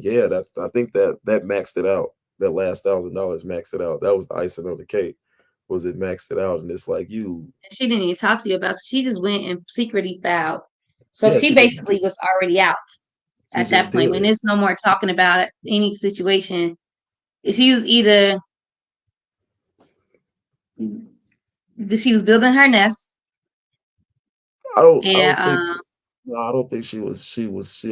yeah, that I think that maxed it out. That last $1,000 maxed it out. That was the icing on the cake. Was it maxed it out? And it's like And she didn't even talk to you about it. She just went and secretly filed. So yeah, she basically was already out she at just that point. did When it. there's no more talking about it, any situation, she was either she was building her nest I don't and think no, I don't think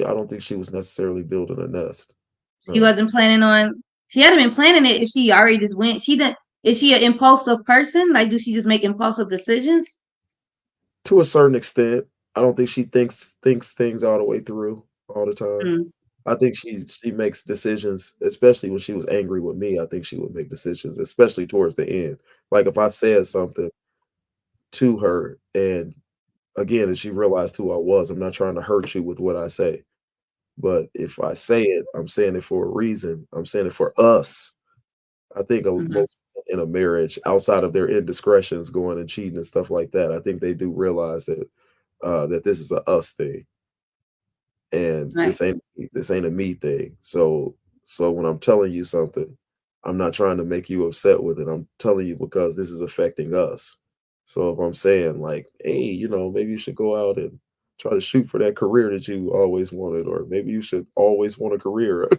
I don't think she was necessarily building a nest. she No. wasn't planning on. She hadn't been planning it if she already just went. She didn't. Is she an impulsive person? Like, do she just make impulsive decisions? To a certain extent, I don't think she thinks things all the way through all the time. Mm, I think she makes decisions, especially when she was angry with me. I think she would make decisions, especially towards the end. Like if I said something to her, and again, and she realized who I was. I'm not trying to hurt you with what I say, but if I say it, I'm saying it for a reason. I'm saying it for us. I think mhm. most in a marriage, outside of their indiscretions, going and cheating and stuff like that, I think they do realize that this is a us thing and Right. this ain't a me thing. So when I'm telling you something, I'm not trying to make you upset with it. I'm telling you because this is affecting us. So if I'm saying like, hey, maybe you should go out and try to shoot for that career that you always wanted, or maybe you should always want a career.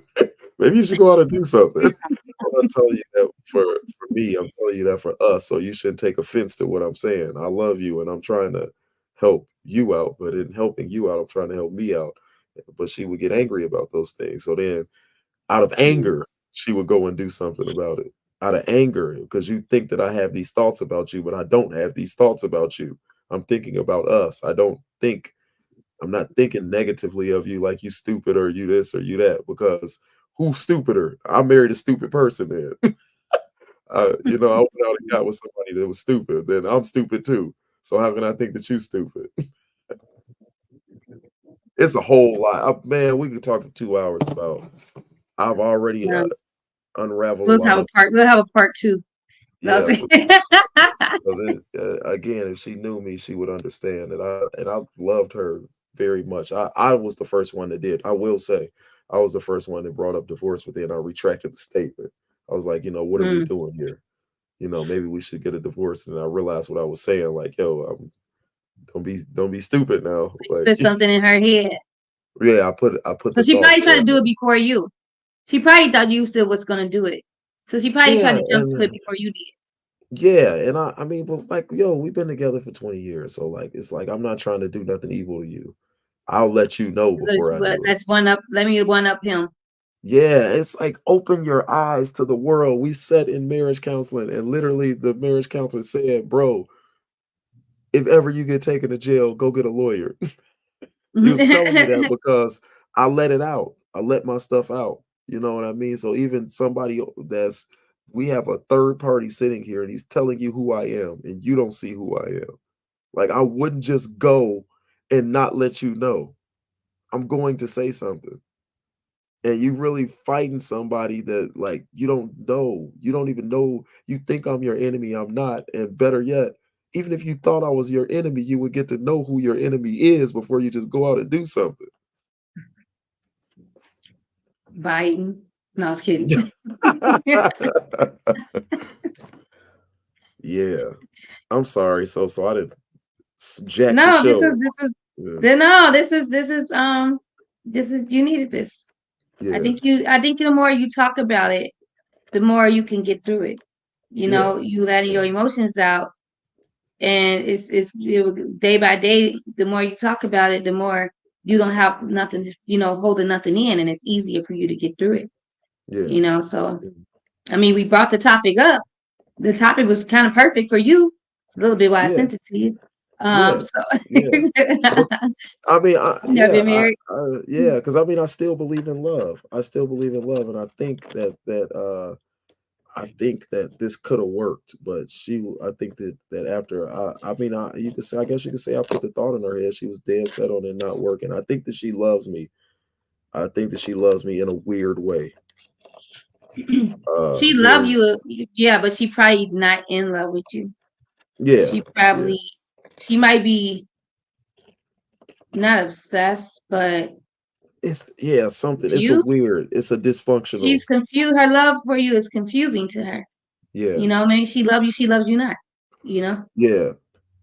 Maybe you should go out and do something. I'm not telling you that for me. I'm telling you that for us. So you shouldn't take offense to what I'm saying. I love you and I'm trying to help you out, but in helping you out, I'm trying to help me out. But she would get angry about those things. So then out of Mm, anger, she would go and do something about it. Out of anger, because you think that I have these thoughts about you, but I don't have these thoughts about you. I'm thinking about us. I'm not thinking negatively of you like you stupid or you this or you that because who's stupider? I married a stupid person then. I went out and got with somebody that was stupid, then I'm stupid too. So how can I think that you stupid? It's a whole lot. Man, we could talk for 2 hours about I've already yeah. unraveled a lot of We'll have a part two. No, yeah, because again, if she knew me, she would understand that I loved her very much. I was the first one that did. I will say, I was the first one that brought up divorce, but then I retracted the statement. I was like, what are we mm. doing here? Maybe we should get a divorce. And I realized what I was saying. Like, yo, don't be stupid now. Like, Put something in her head. yeah, I put So the she thought probably tried there. to do it before you. She probably thought you still was gonna do it. So she probably tried Yeah, to jump to it and before you did. yeah, and I mean, but like, yo, we've been together for 20 years, so like, it's like I'm not trying to do nothing evil to you. I'll let you know So before I but do it. that's one up. Let me one up him. Yeah, it's like open your eyes to the world. We sat in marriage counseling, and literally the marriage counselor said, "Bro, if ever you get taken to jail, go get a lawyer." He was telling me that because I let it out. I let my stuff out. You know what I mean? So even somebody we have a third party sitting here, and he's telling you who I am, and you don't see who I am. Like I wouldn't just go and not let you know. I'm going to say something. And you really fighting somebody that like you don't know. You don't even know. You think I'm your enemy. I'm not. And better yet, even if you thought I was your enemy, you would get to know who your enemy is before you just go out and do something. Biting. No, I was kidding. Yeah. I'm sorry. So I didn't jack the No, this show. is this is Yeah. no, this is you needed this. Yeah. I think the more you talk about it, the more you can get through it. You Yeah. know, you letting your emotions out, and day by day. The more you talk about it, the more you don't have nothing, holding nothing in, and it's easier for you to get through it. Yeah. You know, so I mean, we brought the topic up. The topic was kind of perfect for you. It's a little bit why I Yeah. sent it to you. Yeah. So Yeah. But I mean, you have been married. yeah, because I mean, I still believe in love. I still believe in love, and I think that this could have worked, but I think that after I mean, you could say, I guess you could say, I put the thought in her head. She was dead set on it not working. I think that she loves me. I think that she loves me in a weird way. She love Very, you, yeah, but she probably not in love with you. yeah, She yeah. probably, she might be not obsessed, but It's something. It's a confused. weird. It's a dysfunctional. She's confused. Her love for you is confusing to her. Yeah, You know, maybe she loves you, she loves you not. You know, yeah,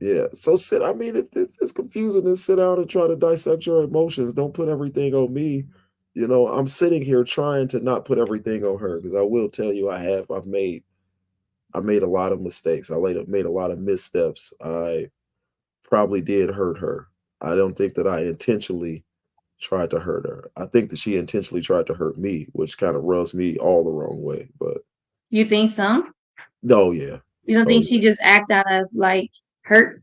yeah. So sit. I mean, if it's confusing, then sit down and try to dissect your emotions. Don't put everything on me. I'm sitting here trying to not put everything on her, because I will tell you, I made a lot of mistakes. Made a lot of missteps. I probably did hurt her. I don't think that I intentionally tried to hurt her. I think that she intentionally tried to hurt me, which kind of rubs me all the wrong way. But you think so? oh yeah, You don't oh think she yeah. just act out of like hurt?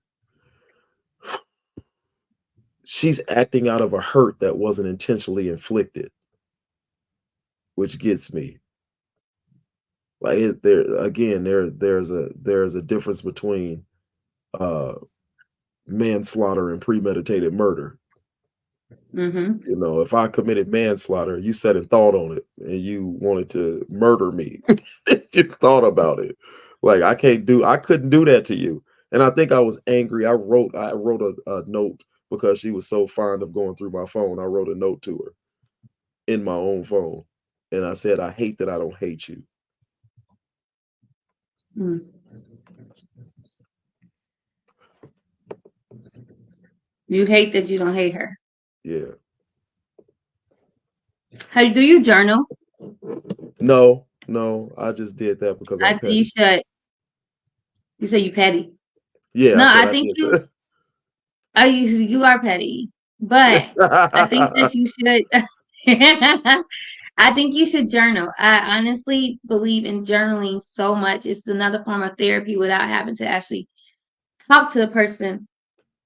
She's acting out of a hurt that wasn't intentionally inflicted, which gets me. Like there again, there's a difference between uh manslaughter and premeditated murder. Mm-hmm. If I committed manslaughter, you sat and thought on it, and you wanted to murder me, you thought about it. Like I couldn't do that to you. And I think I was angry. I wrote a note because she was so fond of going through my phone. I wrote a note to her in my own phone, and I said, "I hate that I don't hate you." Mm. You hate that you don't hate her. Yeah. How do you journal? No, no, I just did that because I'm You petty. should. You say you petty. Yeah, I No, said I I think did that. you are petty, but I think that you should. I think you should journal. I honestly believe in journaling so much. It's another form of therapy without having to actually talk to the person.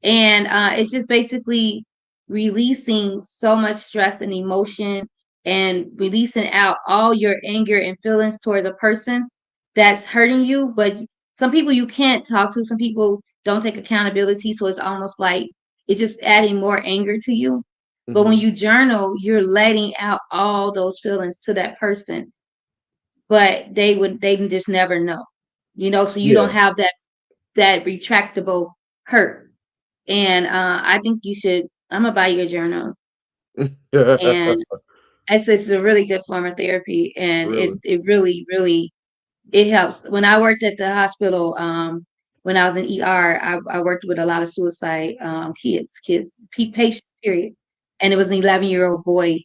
And it's just basically releasing so much stress and emotion and releasing out all your anger and feelings towards a person that's hurting you. But some people you can't talk to, some people don't take accountability. So it's almost like it's just adding more anger to you. But when Mhm. you journal, you're letting out all those feelings to that person, but they just never know, so you don't Yeah. have that retractable hurt. And I think you should. I'm gonna buy you a journal, and it's a really good form of therapy, and Really? it really really it helps. When I worked at the hospital, when I was in ER, I worked with a lot of suicide patients, period. And it was an 11-year-old boy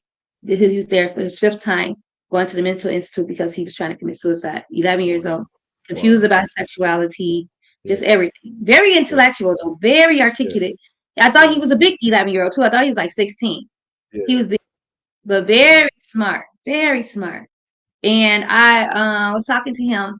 who was there for his fifth time going to the mental institute because he was trying to commit suicide. 11 years Wow. old, confused Wow. about sexuality, just Yeah. everything. Very Yeah. intellectual though, very Yeah. articulate. I thought Yeah. he was a big 11-year-old too. I thought he was like 16. He Yeah. was big, but Wow. very smart, very smart. And I was talking to him,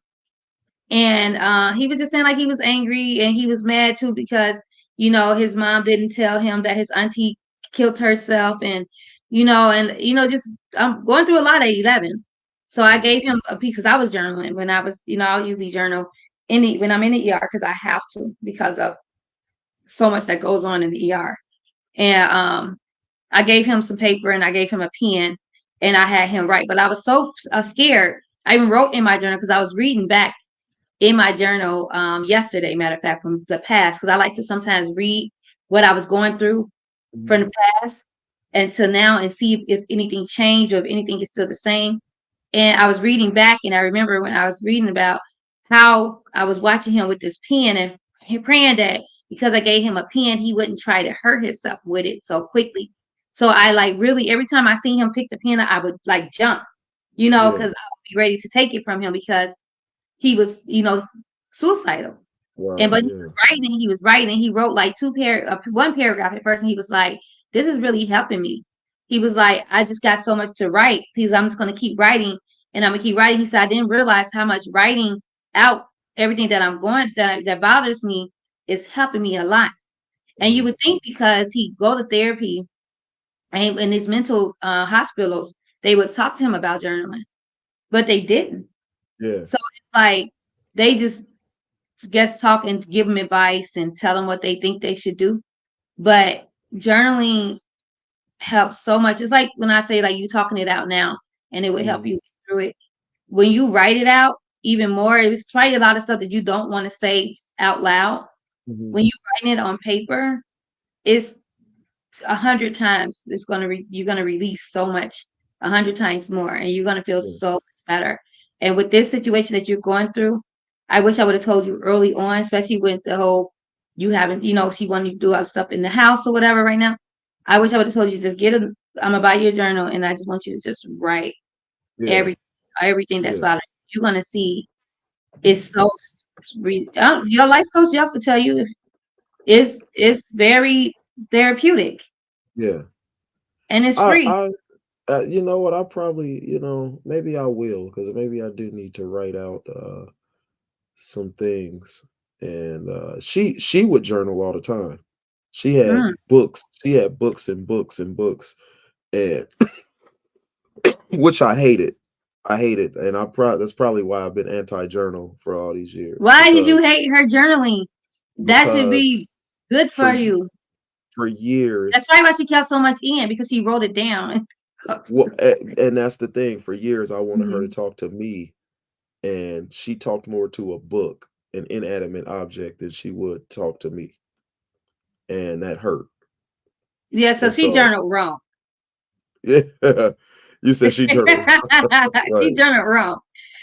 and he was just saying like he was angry and he was mad too because his mom didn't tell him that his auntie killed herself, and just I'm going through a lot at 11. So I Mhm. gave him a piece because I was journaling when I was, I'll usually journal when I'm in the ER because I have to because of so much that goes on in the ER. And I gave him some paper and I gave him a pen and I had him write, but I was so scared. I even wrote in my journal because I was reading back in my journal yesterday, matter of fact, from the past, because I like to sometimes read what I was going through from Mhm. the past until now and see if anything changed or if anything is still the same. And I was reading back, and I remember when I was reading about how I was watching him with this pen and praying that because I gave him a pen, he wouldn't try to hurt himself with it so quickly. So I like really every time I seen him pick the pen up, I would like jump, because Yeah. I would be ready to take it from him because he was, suicidal. And Wow. but Yeah. he was writing, he wrote like one paragraph at first, and he was like, "This is really helping me." He was like, "I just got so much to write. I'm just gonna keep writing, and I'm gonna keep writing." He said, "I didn't realize how much writing out everything that I'm going that bothers me is helping me a lot." And you Mhm. would think because he go to therapy and in these mental hospitals, they would talk to him about journaling, but they didn't. Yeah. So it's like they just guest talk and give them advice and tell them what they think they should do. But journaling helps so much. It's like when I say like you talking it out now and it would help Mhm. you through it. When you write it out even more, it's probably a lot of stuff that you don't want to say out loud. Mhm. When you write it on paper, it's 100 times you're gonna release so much 100 times more, and you're gonna feel Yeah. so much better. And with this situation that you're going through, I wish I would have told you early on, especially with the whole you haven't, she wanted you to do other stuff in the house or whatever right now. I wish I would have told you to I'm gonna buy you a journal, and I just want you to just write Yeah. every everything that's Yeah. bothering you. You're gonna see it's so your life coach Jeff will tell you it's very therapeutic Yeah. and it's I free. I you know what? I probably, maybe I will, because maybe I do need to write out some things. And she would journal all the time. She had Mm. books. She had books and books and books, and which I hated. I hate it, and that's probably why I've been anti-journal for all these years, Why did you because hate her journaling? That should because be good for for you. for That's years, probably why she kept so much in because she wrote it down. and that's the thing. For years, I wanted her to Mhm. talk to me, and she talked more to a book, an inanimate object, than she would talk to me, and that hurt. Yeah, so And she so, journaled wrong. yeah, you said she journaled. She Right, journaled wrong.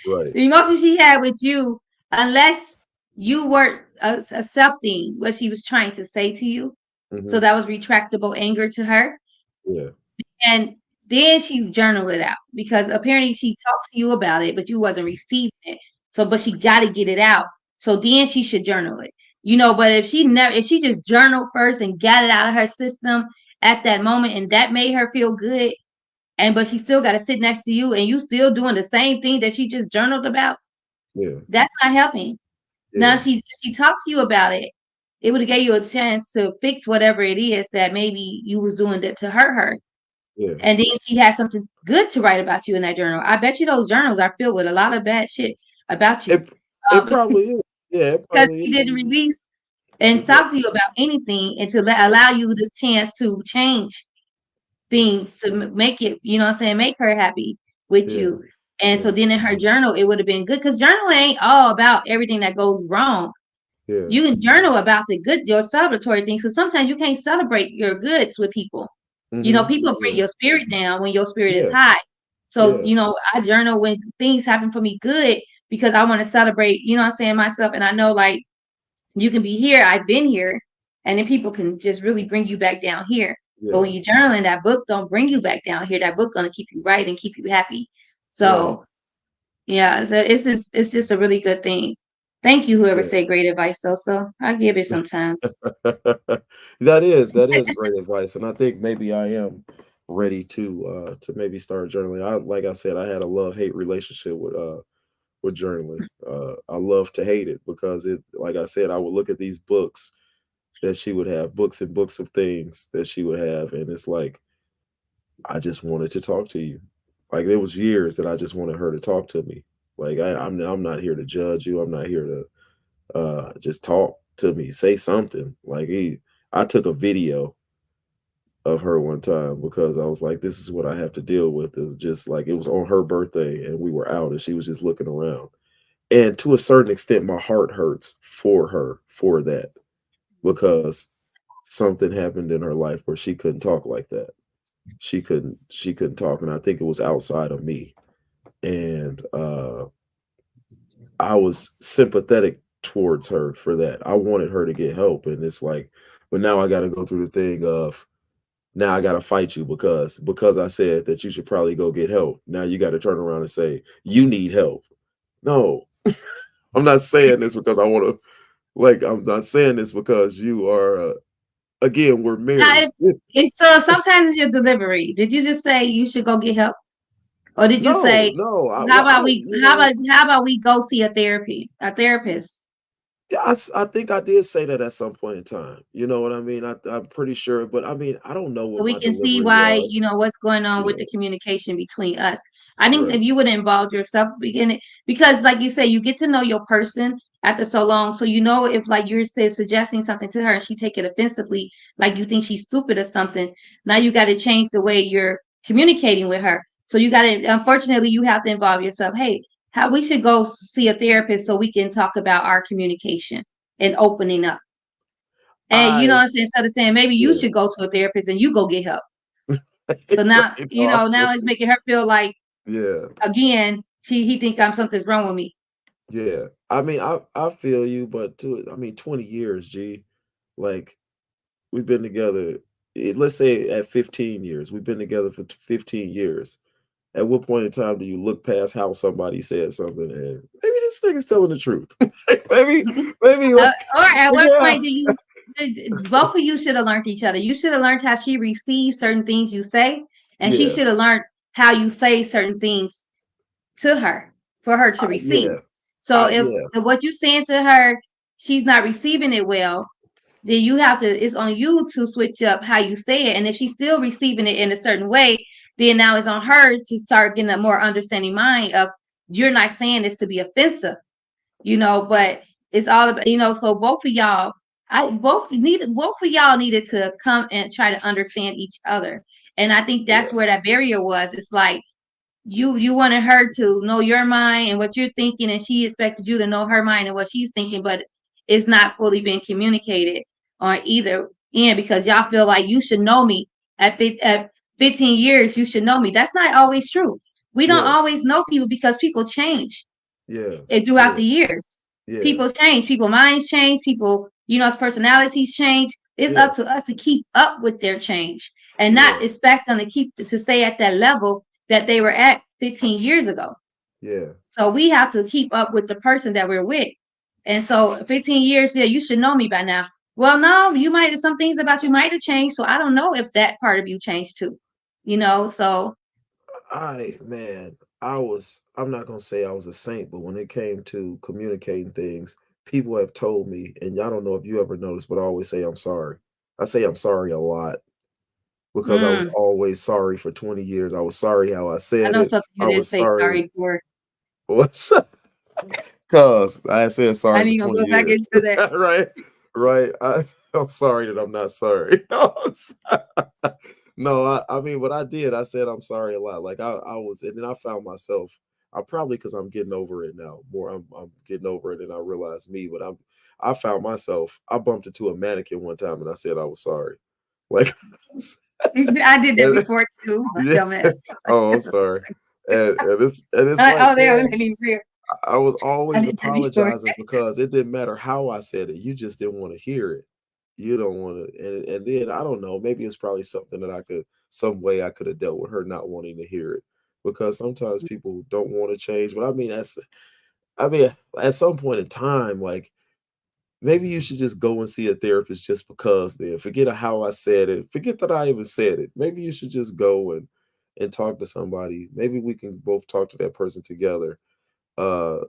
right. The emotion she had with you, unless you weren't accepting what she was trying to say to you, so Hmm. that was retractable anger to her. Yeah, And then she journaled it out because apparently she talked to you about it, but you wasn't receiving it. So, but she got to get it out. So then she should journal it. But if she just journaled first and got it out of her system at that moment, and that made her feel good, but she still got to sit next to you, and you still doing the same thing that she just journaled about, yeah, that's not helping. Now, yeah, she talked to you about it. It would have gave you a chance to fix whatever it is that maybe you was doing that to hurt her. yeah. And then she has something good to write about you in that journal. I bet you those journals are filled with a lot of bad shit about you. It it Because probably is. Yeah, it probably she is. didn't release and It, talk to you about anything and to allow you the chance to change things to make it, what I'm saying, make her happy with yeah, you. And so yeah, then in her journal, it would have been good because journaling ain't all about everything that goes wrong. yeah. You can journal about your celebratory things because sometimes you can't celebrate your goods with people. Hmm. People bring Yeah, your spirit down when your spirit is yeah, high. So, yeah, I journal when things happen for me good because I want to celebrate, what I'm saying, myself. And I know like you can be here, I've been here, and then people can just really bring you back down here. But yeah, when you journal in that book, don't bring you back down here. That book gonna keep you right and keep you happy. right. So yeah, so it's just a really good thing. Thank you, whoever Yeah. said great advice, so I give it sometimes. That is great advice, and I think maybe I am ready to maybe start journaling. Like I said, I had a love-hate relationship with journaling. I love to hate it because like I said, I would look at these books that she would have, books and books of things that she would have, and it's like I just wanted to talk to you. Like there was years that I just wanted her to talk to me. Like I'm not here to judge you. I'm not here to just talk to me, say something. I took a video of her one time because I was like, this is what I have to deal with. It was just like it was on her birthday and we were out and she was just looking around. And to a certain extent, my heart hurts for her for that, because something happened in her life where she couldn't talk like that. She couldn't talk, and I think it was outside of me. and I was sympathetic towards her for that. I wanted her to get help, and it's like, but now I got to go through the thing of now I got to fight you because I said that you should probably go get help. Now you got to turn around and say you need help. No, I'm not saying this because I want to. Like, I'm not saying this because you are. Again, we're married. It's so sometimes it's your delivery. Did you just say you should go get help, or did you No, say no. how Well, I about don't. we how about we go see a therapist, Yeah, I think I did say that at some point in time. You know what I mean? I'm pretty sure, but I mean, I don't know so what we my can see delivery why, was. what's going on with Yeah, the communication between us. I think if right. you would have involved yourself beginning, because like you say, you get to know your person after so long, so you know if like you're suggesting something to her and she take it offensively, like you think she's stupid or something. Now you got to change the way you're communicating with her. So you got to, unfortunately, you have to involve yourself. Hey, how we should go see a therapist so we can talk about our communication and opening up. And you know I what I'm saying? Instead of saying maybe you Yeah. should go to a therapist and you go get help. So now, Right, no, I feel now it's you. making her feel like Yeah, again, he think I'm something's wrong with me. yeah. I mean, I feel you, but I mean, 20 years, G. Like we've been together. Let's say at 15 years, we've been together for 15 years. At what point in time do you look past how somebody said something and maybe this nigga's telling the truth? Like, maybe like Or at what yeah, point do you both of you should have learned each other. You should have learned how she receives certain things you say, and she yeah, should have learned how you say certain things to her for her to receive. yeah, So yeah, if what you're saying to her, she's not receiving it well, then you have to, it's on you to switch up how you say it. And if she's still receiving it in a certain way, then now it's on her to start getting a more understanding mind of you're not saying this to be offensive, but it's all about, so both of y'all needed to come and try to understand each other. And I think yeah, that's where that barrier was. It's like you wanted her to know your mind and what you're thinking, and she expected you to know her mind and what she's thinking, but it's not fully being communicated on either end because y'all feel like you should know me at 15 years. You should know me. That's not always true. We don't yeah, always know people because people change yeah, and throughout yeah, the years. yeah, People change, people minds change, people, personalities change. It's yeah, up to us to keep up with their change and yeah, not expect them to stay at that level that they were at 15 years ago. yeah, So we have to keep up with the person that we're with. And so 15 years, yeah, you should know me by now. Well, no, you might have some things about you might have changed. So I don't know if that part of you changed too. So man, I'm not gonna say I was a saint, but when it came to communicating things, people have told me, and I don't know if you ever noticed, but I always say I'm sorry. I say I'm sorry a lot because I was mm, always sorry for 20 years. I was sorry how I I said know it. something I you didn't was say sorry. sorry for. Cause I said I sorry for ain't gonna 20 go back years. into that. Right. Right. I'm sorry that I'm not sorry. No, I mean what I did, I said I'm sorry a lot. Like I was, and then I found myself, I probably because I'm getting over it now. More I'm getting over it and I realized me, but I found myself, I bumped into a mannequin one time and I said I was sorry. Like I did that and- before too, my yeah. dumbass. Oh, I'm sorry. And it's like, Oh, they man, don't let me real. I was I always did that before. apologizing because it didn't matter how I said it. You just didn't want to hear it. You don't want to, and then I don't know. Maybe it's probably something that some way I could have dealt with her not wanting to hear it, because sometimes people don't want to change. But I mean, at some point in time, like maybe you should just go and see a therapist just because. Then forget how I said it. Forget that I even said it. Maybe you should just go and talk to somebody. Maybe we can both talk to that person together. Uh,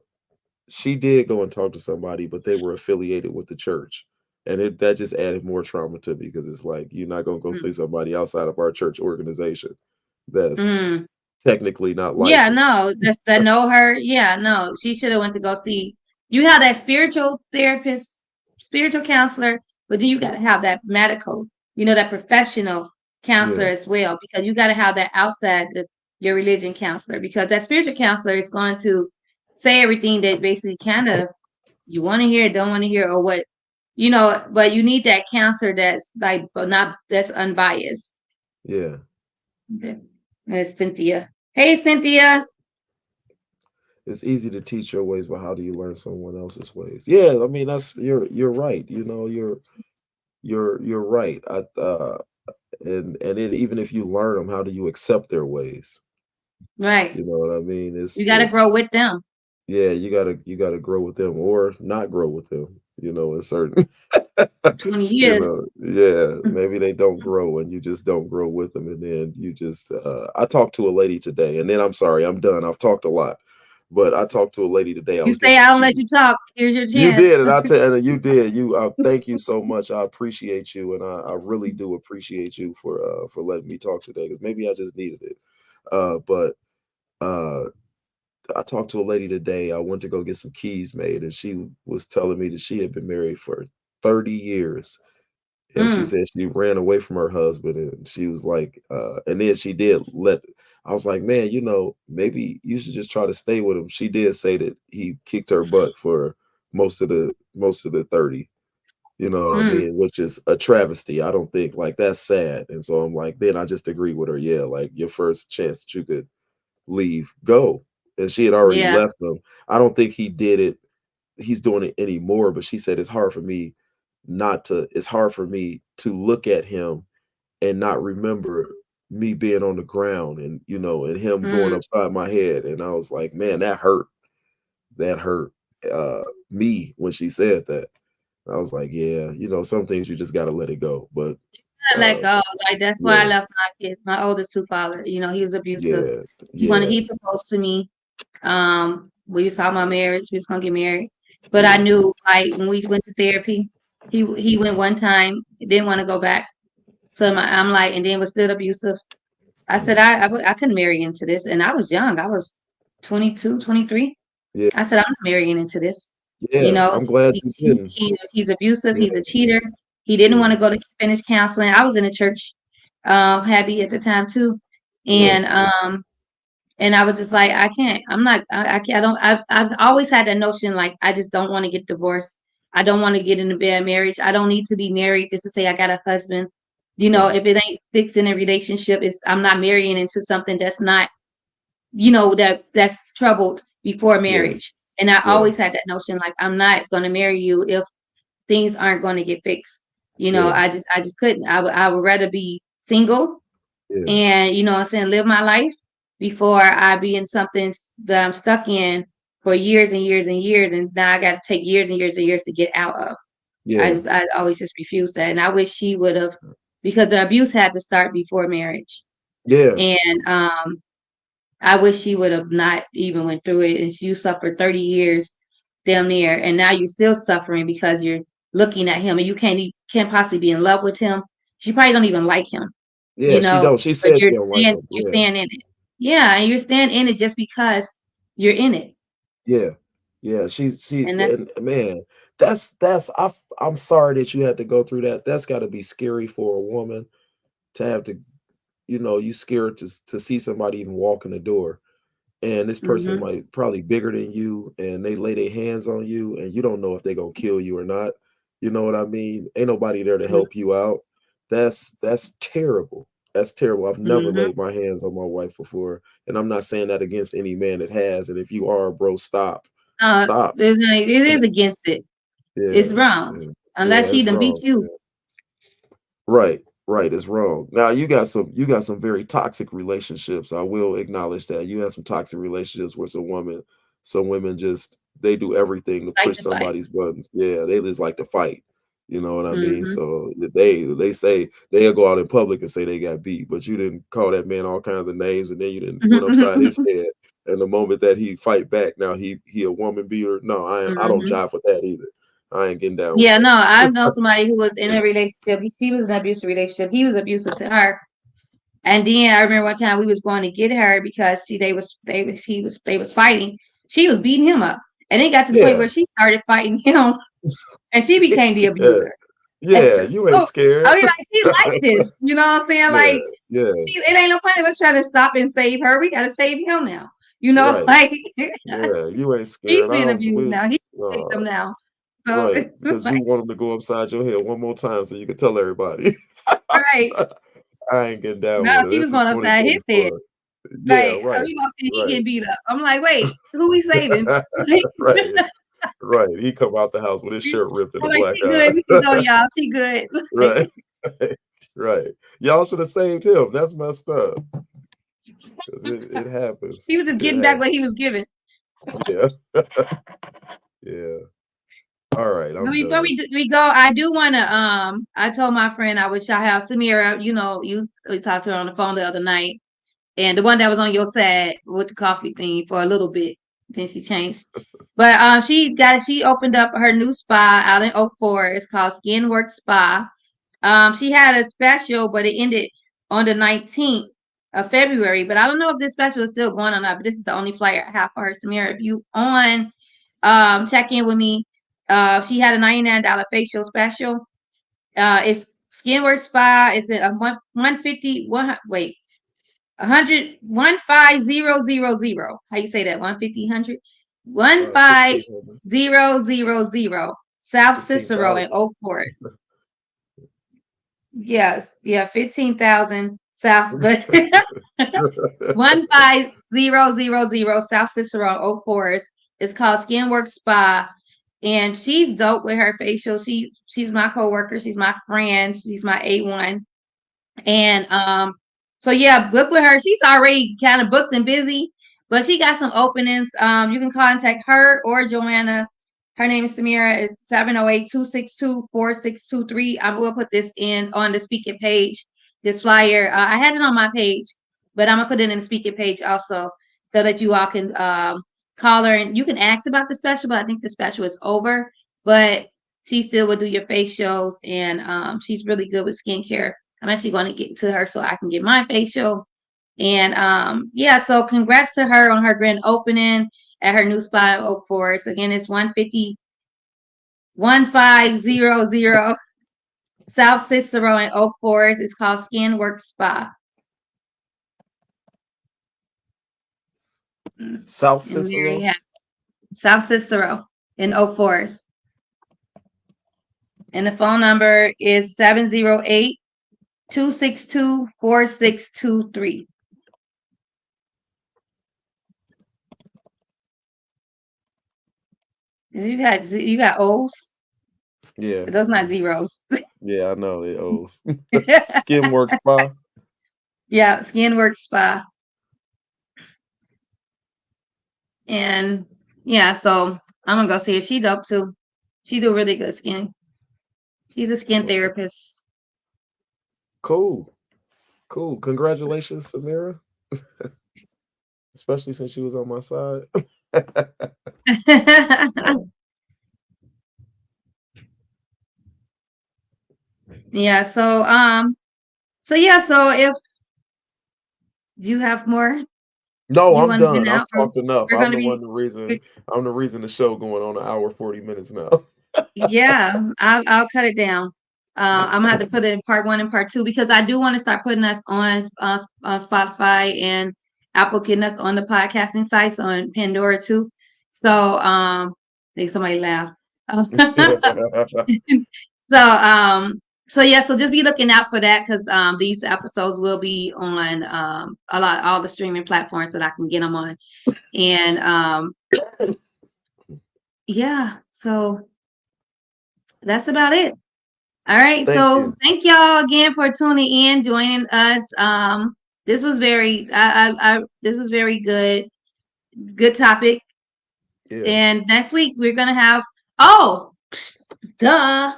she did go and talk to somebody, but they were affiliated with the church. And that just added more trauma to me because it's like you're not gonna go see somebody outside of our church organization that's Mm. technically not Yeah, licensed. no, that's that know her. Yeah, no, she should have went to go see. You have that spiritual therapist, spiritual counselor, but then you got to have that medical, that professional counselor Yeah, as well, because you got to have that outside your religion counselor, because that spiritual counselor is going to say everything that basically kind of you want to hear, don't want to hear, or what, but you need that counselor that's like, but not that's unbiased. yeah. Okay. Miss Cynthia. Hey, Cynthia. it's easy to teach your ways, but how do you learn someone else's ways? Yeah, I mean that's you're right. You know, you're right. And then even if you learn them, how do you accept their ways? Right. You know what I mean? You got to It's grow with them. yeah, you gotta grow with them or not grow with them. You know, in certain 20 you years. know, yeah, maybe they don't grow and you just don't grow with them, and then you just I talked to a lady today, and then I'm sorry, I'm done. I've talked a lot, but I talked to a lady today. I You was say getting I some don't let keys. you talk. Here's your You chance. did, and I tell and you did. You thank you so much. I appreciate you, and I really do appreciate you for letting me talk today because maybe I just needed it. But uh I talked to a lady today. I went to go get some keys made, and she was telling me that she had been married for 30 years. And she Mm, said she ran away from her husband, and she was like, and then she did let I was like, man, maybe you should just try to stay with him. She did say that he kicked her butt for most of the 30, you know what I mm, mean, which is a travesty. I don't think like that's sad. And so I'm like, then I just agree with her. Yeah, like your first chance that you could leave, go. And she had already yeah. left him. I don't think he did it. He's doing it anymore, but she said it's hard for me to look at him and not remember me being on the ground and and him going Mm, upside my head. And I was like, man, that hurt uh me when she said that. I was like, yeah, some things you just got to let it go. But I let uh go. Like that's why I yeah, left my kid, my oldest two father. He was abusive. yeah, He yeah, he proposed to me. We was talking about marriage. We was gonna get married. But I yeah, knew like when we went to therapy, he went one time, didn't want to go back. So I'm like, and then was still abusive. I said mm, I couldn't marry into this. And I was young. I was 22, 23. yeah, I said, I'm not marrying into this. You yeah. know, I'm glad you didn't. he's abusive. Yeah, He's a cheater. He didn't want yeah, to go to finish counseling. I was in a church, happy at the time too. yeah, And I was just like, I can't, I'm not, I can't, I don't, I've always had that notion, like, I just don't want to get divorced. I don't want to get in a bad marriage. I don't need to be married just to say I got a husband. right. If it ain't fixed in a relationship, I'm not marrying into something that's not, that's troubled before Yeah, marriage. And I yeah, always had that notion, like, I'm not going to marry you if things aren't going to get fixed. yeah, I just couldn't. I would rather be single yeah, and I'm saying, live my life before I be in something that I'm stuck in for years and years and years, and now I got to take years and years and years to get out of. yeah, I always just refuse that, and I wish she would have, because the abuse had to start before marriage, yeah, and I wish she would have not even went through it, and you suffered 30 years damn near, and now you're still suffering because you're looking at him, and you can't possibly be in love with him. She probably don't even like him, yeah. She don't. She but said she don't like him. you're Yeah, staying in it. Yeah, and you're staying in it just because you're in it. yeah, yeah. She And that's and man, I'm sorry that you had to go through that. That's got to be scary for a woman to have to. You scared to see somebody even walk in the door. And this person mhm, might probably bigger than you and they lay their hands on you and you don't know if they're gonna kill you or not. You know what I mean? Ain't nobody there to mhm, help you out. That's terrible. That's terrible. I've never mhm. laid my hands on my wife before. And I'm not saying that against any man that has. And if you are, bro, stop. Stop. It is against it. It's Yeah. wrong. Yeah. Yeah, Unless she it's done beat wrong. you. Yeah. Right, right, it's wrong. Now you got some very toxic relationships. I will acknowledge that. You have some toxic relationships where some women just they do everything to Like push to fight. somebody's buttons. Yeah, they just like to fight. You know what I mean? Mhm. So they say they'll go out in public and say they got beat, but you didn't call that man all kinds of names and then you didn't went upside his head. And the moment that he fight back, now he a woman beater. No, I don't Mhm. jive with that either. I ain't getting down with Yeah, no, that. I know somebody who was in a relationship. She was in an abusive relationship. He was abusive to her. And then I remember one time we was going to get her because they was fighting. She was beating him up. And it got to the point Yeah. where she started fighting him and she became the Yeah. abuser. And Yeah, so you ain't I scared. mean, like, she liked this. You know what I'm saying? Yeah, Like, yeah, it ain't no point of us trying to stop and save her. We gotta save him now. right. Like Yeah, you ain't he's scared. I being don't abused we now. He's a uh victim now. So right, because you like, want them to go upside your head one more time so you can tell everybody. right. I ain't getting down No, with it. she was This is going upside his head. 2024. Yeah, Like, right, you know, he right. getting beat up. I'm like, wait, who we saving? Right, right. He come out the house with his shirt ripped and a I'm like, black she eye. good. We can go, y'all. She good. Like, Right. Right. Y'all should have saved him. That's messed up. 'Cause it happens. he was just It getting back happens. what he was given. Yeah. Yeah. All right, But I'm before done. we go, I do want to I told my friend I wish I have Samira. You know, we talked to her on the phone the other night, and the one that was on your side with the coffee thing for a little bit. Then she changed. But she opened up her new spa out in Oak Forest. It's called Skin Work Spa. She had a special, but it ended on the 19th of February. But I don't know if this special is still going on or not. But this is the only flyer I have for her, Samira. If you on, check in with me. She had a $99 facial special. It's Skin Work Spa. It's a 150. Wait. 150,000. How you say that? 150, 100? 1,500. 15000 South Cicero in 15,000. Oak Forest. Yes, yeah, 15,000 South, but 15000 South Cicero, Oak Forest. It's called Skinwork Spa, and she's dope with her facial. She's my coworker. She's my friend. She's my A1. And so yeah, book with her. She's already kind of booked and busy, but she got some openings. You can contact her or Joanna. Her name is Samira. It's 708-262-4623. I will put this in on the speaking page, this flyer. I had it on my page, but I'm gonna put it in the speaking page also so that you all can call her and you can ask about the special, but I think the special is over. But she still will do your facials, and she's really good with skincare. I'm actually going to get to her so I can get my facial. And yeah, so congrats to her on her grand opening at her new spa in Oak Forest. Again, it's 150,000 South Cicero in Oak Forest. It's called Skin Work Spa. South And there you Cicero. have South Cicero in Oak Forest. And the phone number is 708-262-4623. You got O's. Yeah. Those not zeros. Yeah, I know it owes. Skin Work Spa. Yeah, Skin Work Spa. And yeah, so I'm gonna go see if she dope too. She do really good skin. She's a skin Okay. therapist. Cool. Cool. Congratulations, Samira. Especially since she was on my side. Yeah, so if you have more, No, you I'm want to done. vent I've out, or talked enough. we're I'm gonna the be one the reason I'm the reason the show going on an hour 40 minutes now. yeah, I'll cut it down. I'm gonna have to put it in part 1 and part 2 because I do want to start putting us on Spotify and Apple, getting us on the podcasting sites on Pandora too. So I think somebody laughed. So yeah, so just be looking out for that because these episodes will be on all the streaming platforms that I can get them on, and yeah, so that's about it. All right, Thank so you. thank y'all again for tuning in, joining us. This was this was very good topic. Yeah. And next week we're gonna have duh,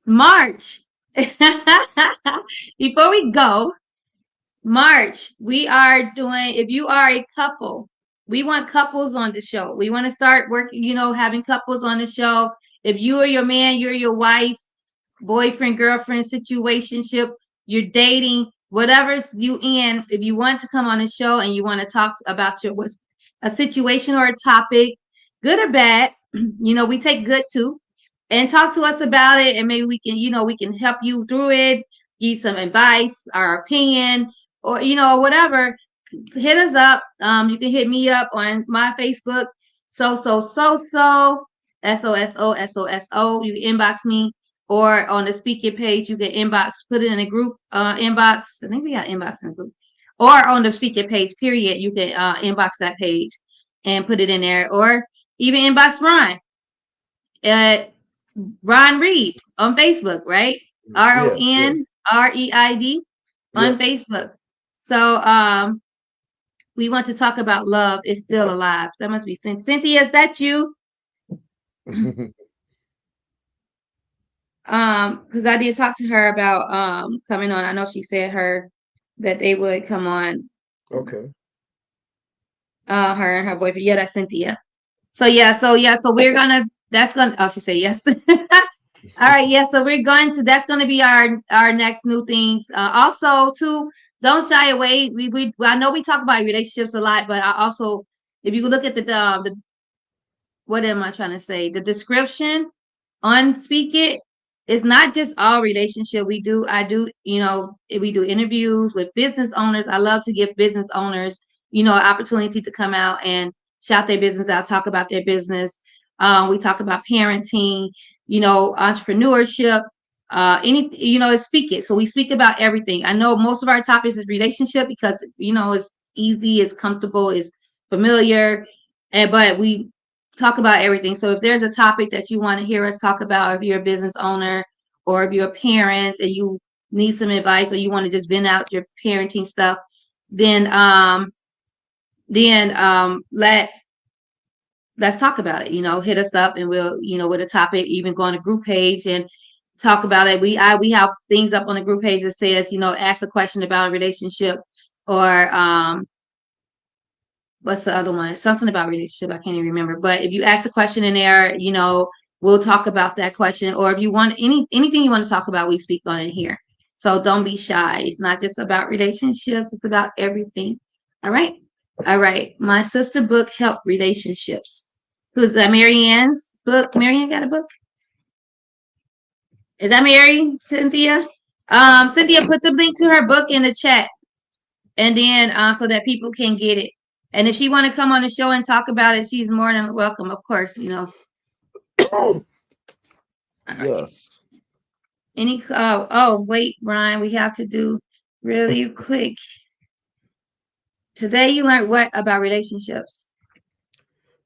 March. Before we go, March, we are doing, if you are a couple, we want couples on the show. We want to start working, having couples on the show. If you are your man, you're your wife, boyfriend, girlfriend, situationship, you're dating, whatever you in, if you want to come on the show and you want to talk about a situation or a topic, good or bad, we take good too, and talk to us about it, and maybe we can help you through it, give you some advice, our opinion, or whatever. Hit us up. You can hit me up on my Facebook, SoSo SOSO. You can inbox me, or on the speaking page, you can inbox, put it in a group inbox. I think we got inbox in the group. or on the Speak It page, period. You can inbox that page and put it in there, or even inbox Ron at Ron Reed on Facebook, right? Yeah, yeah, RONREID yeah. on Facebook. So we want to talk about love is still alive. That must be Cynthia. Is that you? Because I did talk to her about coming on. I know she said that they would come on. Okay. Her and her boyfriend. Yeah, that's Cynthia. So we're gonna. That's gonna. Oh, she said yes. All right, yeah. So we're going to. That's going to be our next new things. Also, too, don't shy away. I know we talk about relationships a lot, but I also, if you look at the what am I trying to say? The description on Speak It, it's not just all relationship. We do, we do interviews with business owners. I love to give business owners, an opportunity to come out and shout their business out, talk about their business. We talk about parenting, entrepreneurship, it's Speak It. So we speak about everything. I know most of our topics is relationship because, it's easy, it's comfortable, it's familiar. But we talk about everything. So if there's a topic that you want to hear us talk about, if you're a business owner or if you're a parent and you need some advice or you want to just vent out your parenting stuff, then let's talk about it. Hit us up and we'll, with a topic, even go on a group page and talk about it. We have things up on the group page that says, ask a question about a relationship, or what's the other one? Something about relationship. I can't even remember. But if you ask a question in there, we'll talk about that question. Or if you want anything you want to talk about, we speak on it here. So don't be shy. It's not just about relationships. It's about everything. All right. All right. My sister book, Help Relationships. Who's that? Marianne's book. Marianne got a book? Is that Mary? Cynthia? Cynthia, put the link to her book in the chat. And then so that people can get it. And if she want to come on the show and talk about it, she's more than welcome, of course, Yes. Wait, Brian, we have to do really quick. Today you learned what about relationships?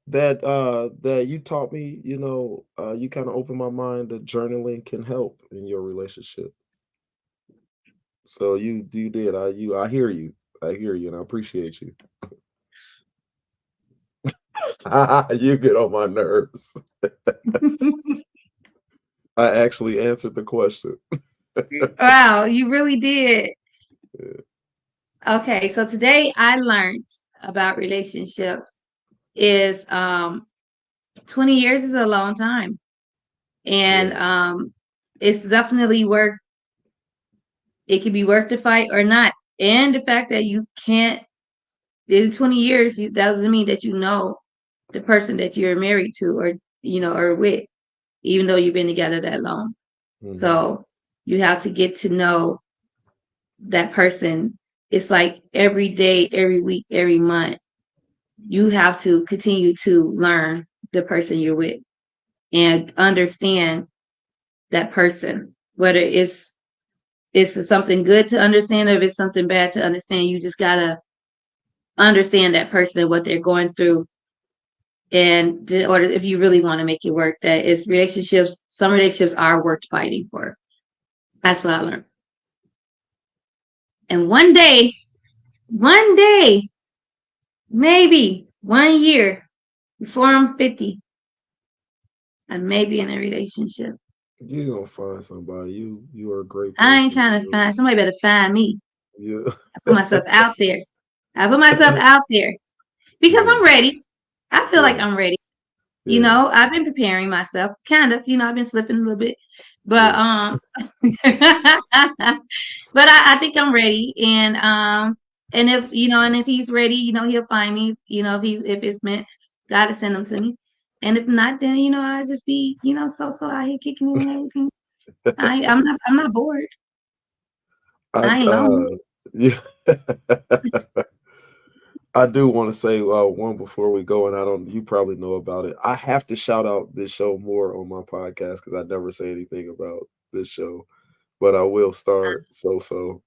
That you taught me, you kind of opened my mind that journaling can help in your relationship. So you did. I hear you. I hear you and I appreciate you. You get on my nerves. I actually answered the question. Wow, you really did. Yeah. Okay, so today I learned about relationships is 20 years is a long time. And it's definitely worth it can be worth the fight or not. And the fact that you can't in 20 years, that doesn't mean that you know the person that you're married to or with, even though you've been together that long. Mhm. So you have to get to know that person. It's like every day, every week, every month, you have to continue to learn the person you're with and understand that person, whether it's something good to understand or if it's something bad to understand. You just gotta understand that person and what they're going through. And in order, if you really want to make it work, that is relationships, some relationships are worth fighting for. That's what I learned. And one day, maybe 1 year before I'm 50, I may be in a relationship. You're gonna find somebody. You are a great I ain't person. trying to find somebody, better find me. Yeah. I put myself out there. Because Yeah. I'm ready. I feel like Yeah. I'm ready. Yeah. I've been preparing myself, kind of. I've been slipping a little bit, but Yeah. but I think I'm ready. And if he's ready, he'll find me. If it's meant, God to send him to me. And if not, then I just be so out here kicking it and everything. I'm not bored. I I ain't lonely. yeah. I do want to say one before we go, and you probably know about it. I have to shout out this show more on my podcast because I never say anything about this show, but I will start. So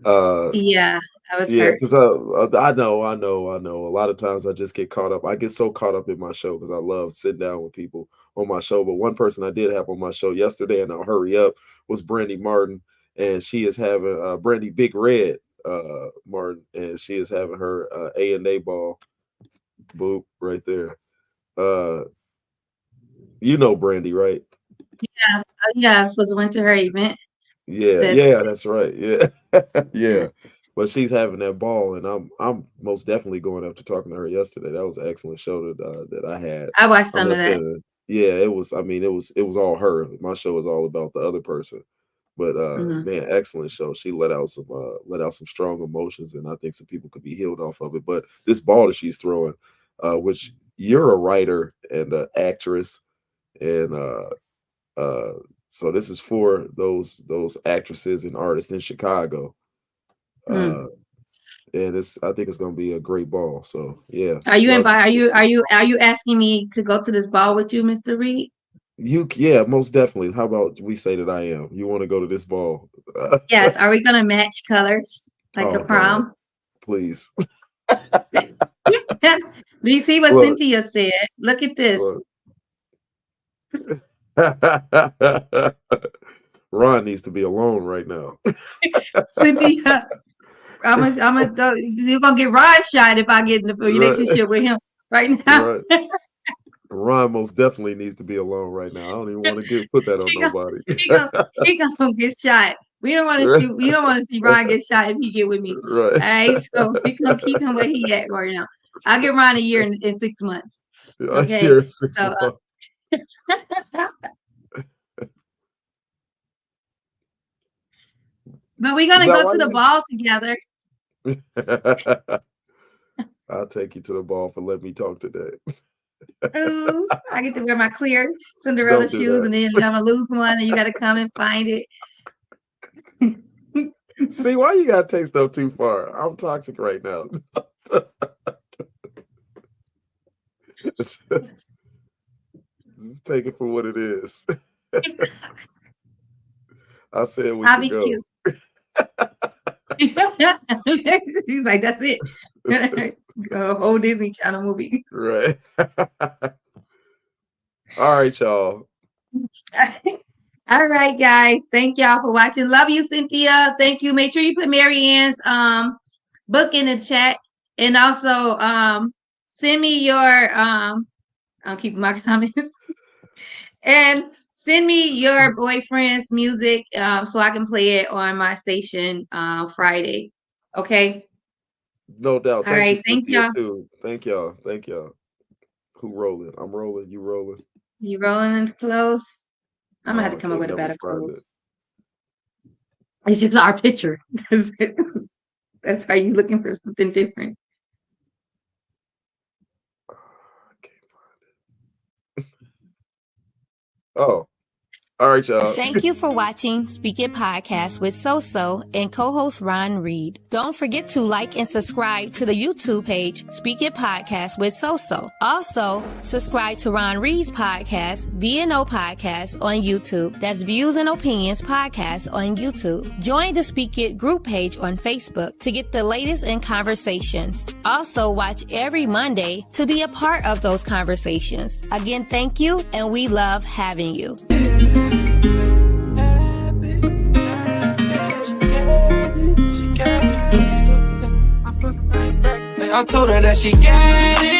Yeah, I was Yeah, hurt. because I know. A lot of times I just get caught up. I get so caught up in my show because I love sitting down with people on my show. But one person I did have on my show yesterday, and I'll hurry up, was Brandy Martin, and she is having Brandy Big Red Martin, and she is having her A&A ball. Boop, right there. You know Brandy, right? Yeah, I was supposed to went to her event. Yeah, that's right. Yeah. Yeah. But she's having that ball, and I'm most definitely going after talking to her yesterday. That was an excellent show that I had. I watched I'm some of just that. saying, yeah, it was. I mean, it was all her. My show is all about the other person. But Mhm. man, excellent show. She let out some strong emotions, and I think some people could be healed off of it. But this ball that she's throwing, which you're a writer and an actress, and so this is for those actresses and artists in Chicago. Mm. And I think it's gonna be a great ball. So yeah, Are you love to invite? see it. Are you asking me to go to this ball with you, Mr. Reed? Yeah, most definitely. How about we say that I am? You want to go to this ball? Yes. Are we gonna match colors like a Oh God, prom? please. Do you see what Look, Cynthia said? Look at this. look. Ron needs to be alone right now. Cynthia, you're gonna get ride shot if I get in the Right, relationship with him right now. right. Ron most definitely needs to be alone right now. I don't even want to put that on he gonna nobody. he gonna get shot. We don't want to shoot. We don't want to see Ron get shot if he get with me. Right. All right, so we gonna keep him where he at right now. I'll get Ron a year in 6 months. Okay, Here, 6 so months. but we're gonna Is that go why to the you? ball together. I'll take you to the ball for letting me talk today. Ooh, I get to wear my clear Cinderella Don't do shoes, that. and then I'm gonna lose one, and you got to come and find it. See, why you gotta take stuff too far? I'm toxic right now. Take it for what it is. I said we I'll could be go. cute. He's like, that's it. A whole Disney Channel movie. Right. All right, y'all. All right, guys. Thank y'all for watching. Love you, Cynthia. Thank you. Make sure you put Mary Ann's book in the chat. And also send me your I'll keep my comments. And send me your boyfriend's music so I can play it on my station Friday. Okay. No doubt. All Thank you, right. Thank Cynthia, y'all. too. Thank y'all. Thank y'all. Who rolling? I'm rolling. You rolling? You rolling in close? I'm gonna have Oh, to I come up can't with a never better find it. close. It's just our picture. That's why you looking for something different. I can't find it. Oh, all right, y'all. Thank you for watching Speak It Podcast with SoSo and co-host Ron Reed. Don't forget to like and subscribe to the YouTube page Speak It Podcast with SoSo. Also, subscribe to Ron Reed's podcast, VNO Podcast, on YouTube. That's Views and Opinions Podcast on YouTube. Join the Speak It group page on Facebook to get the latest in conversations. Also, watch every Monday to be a part of those conversations. Again, thank you, and we love having you. I told her that she got it.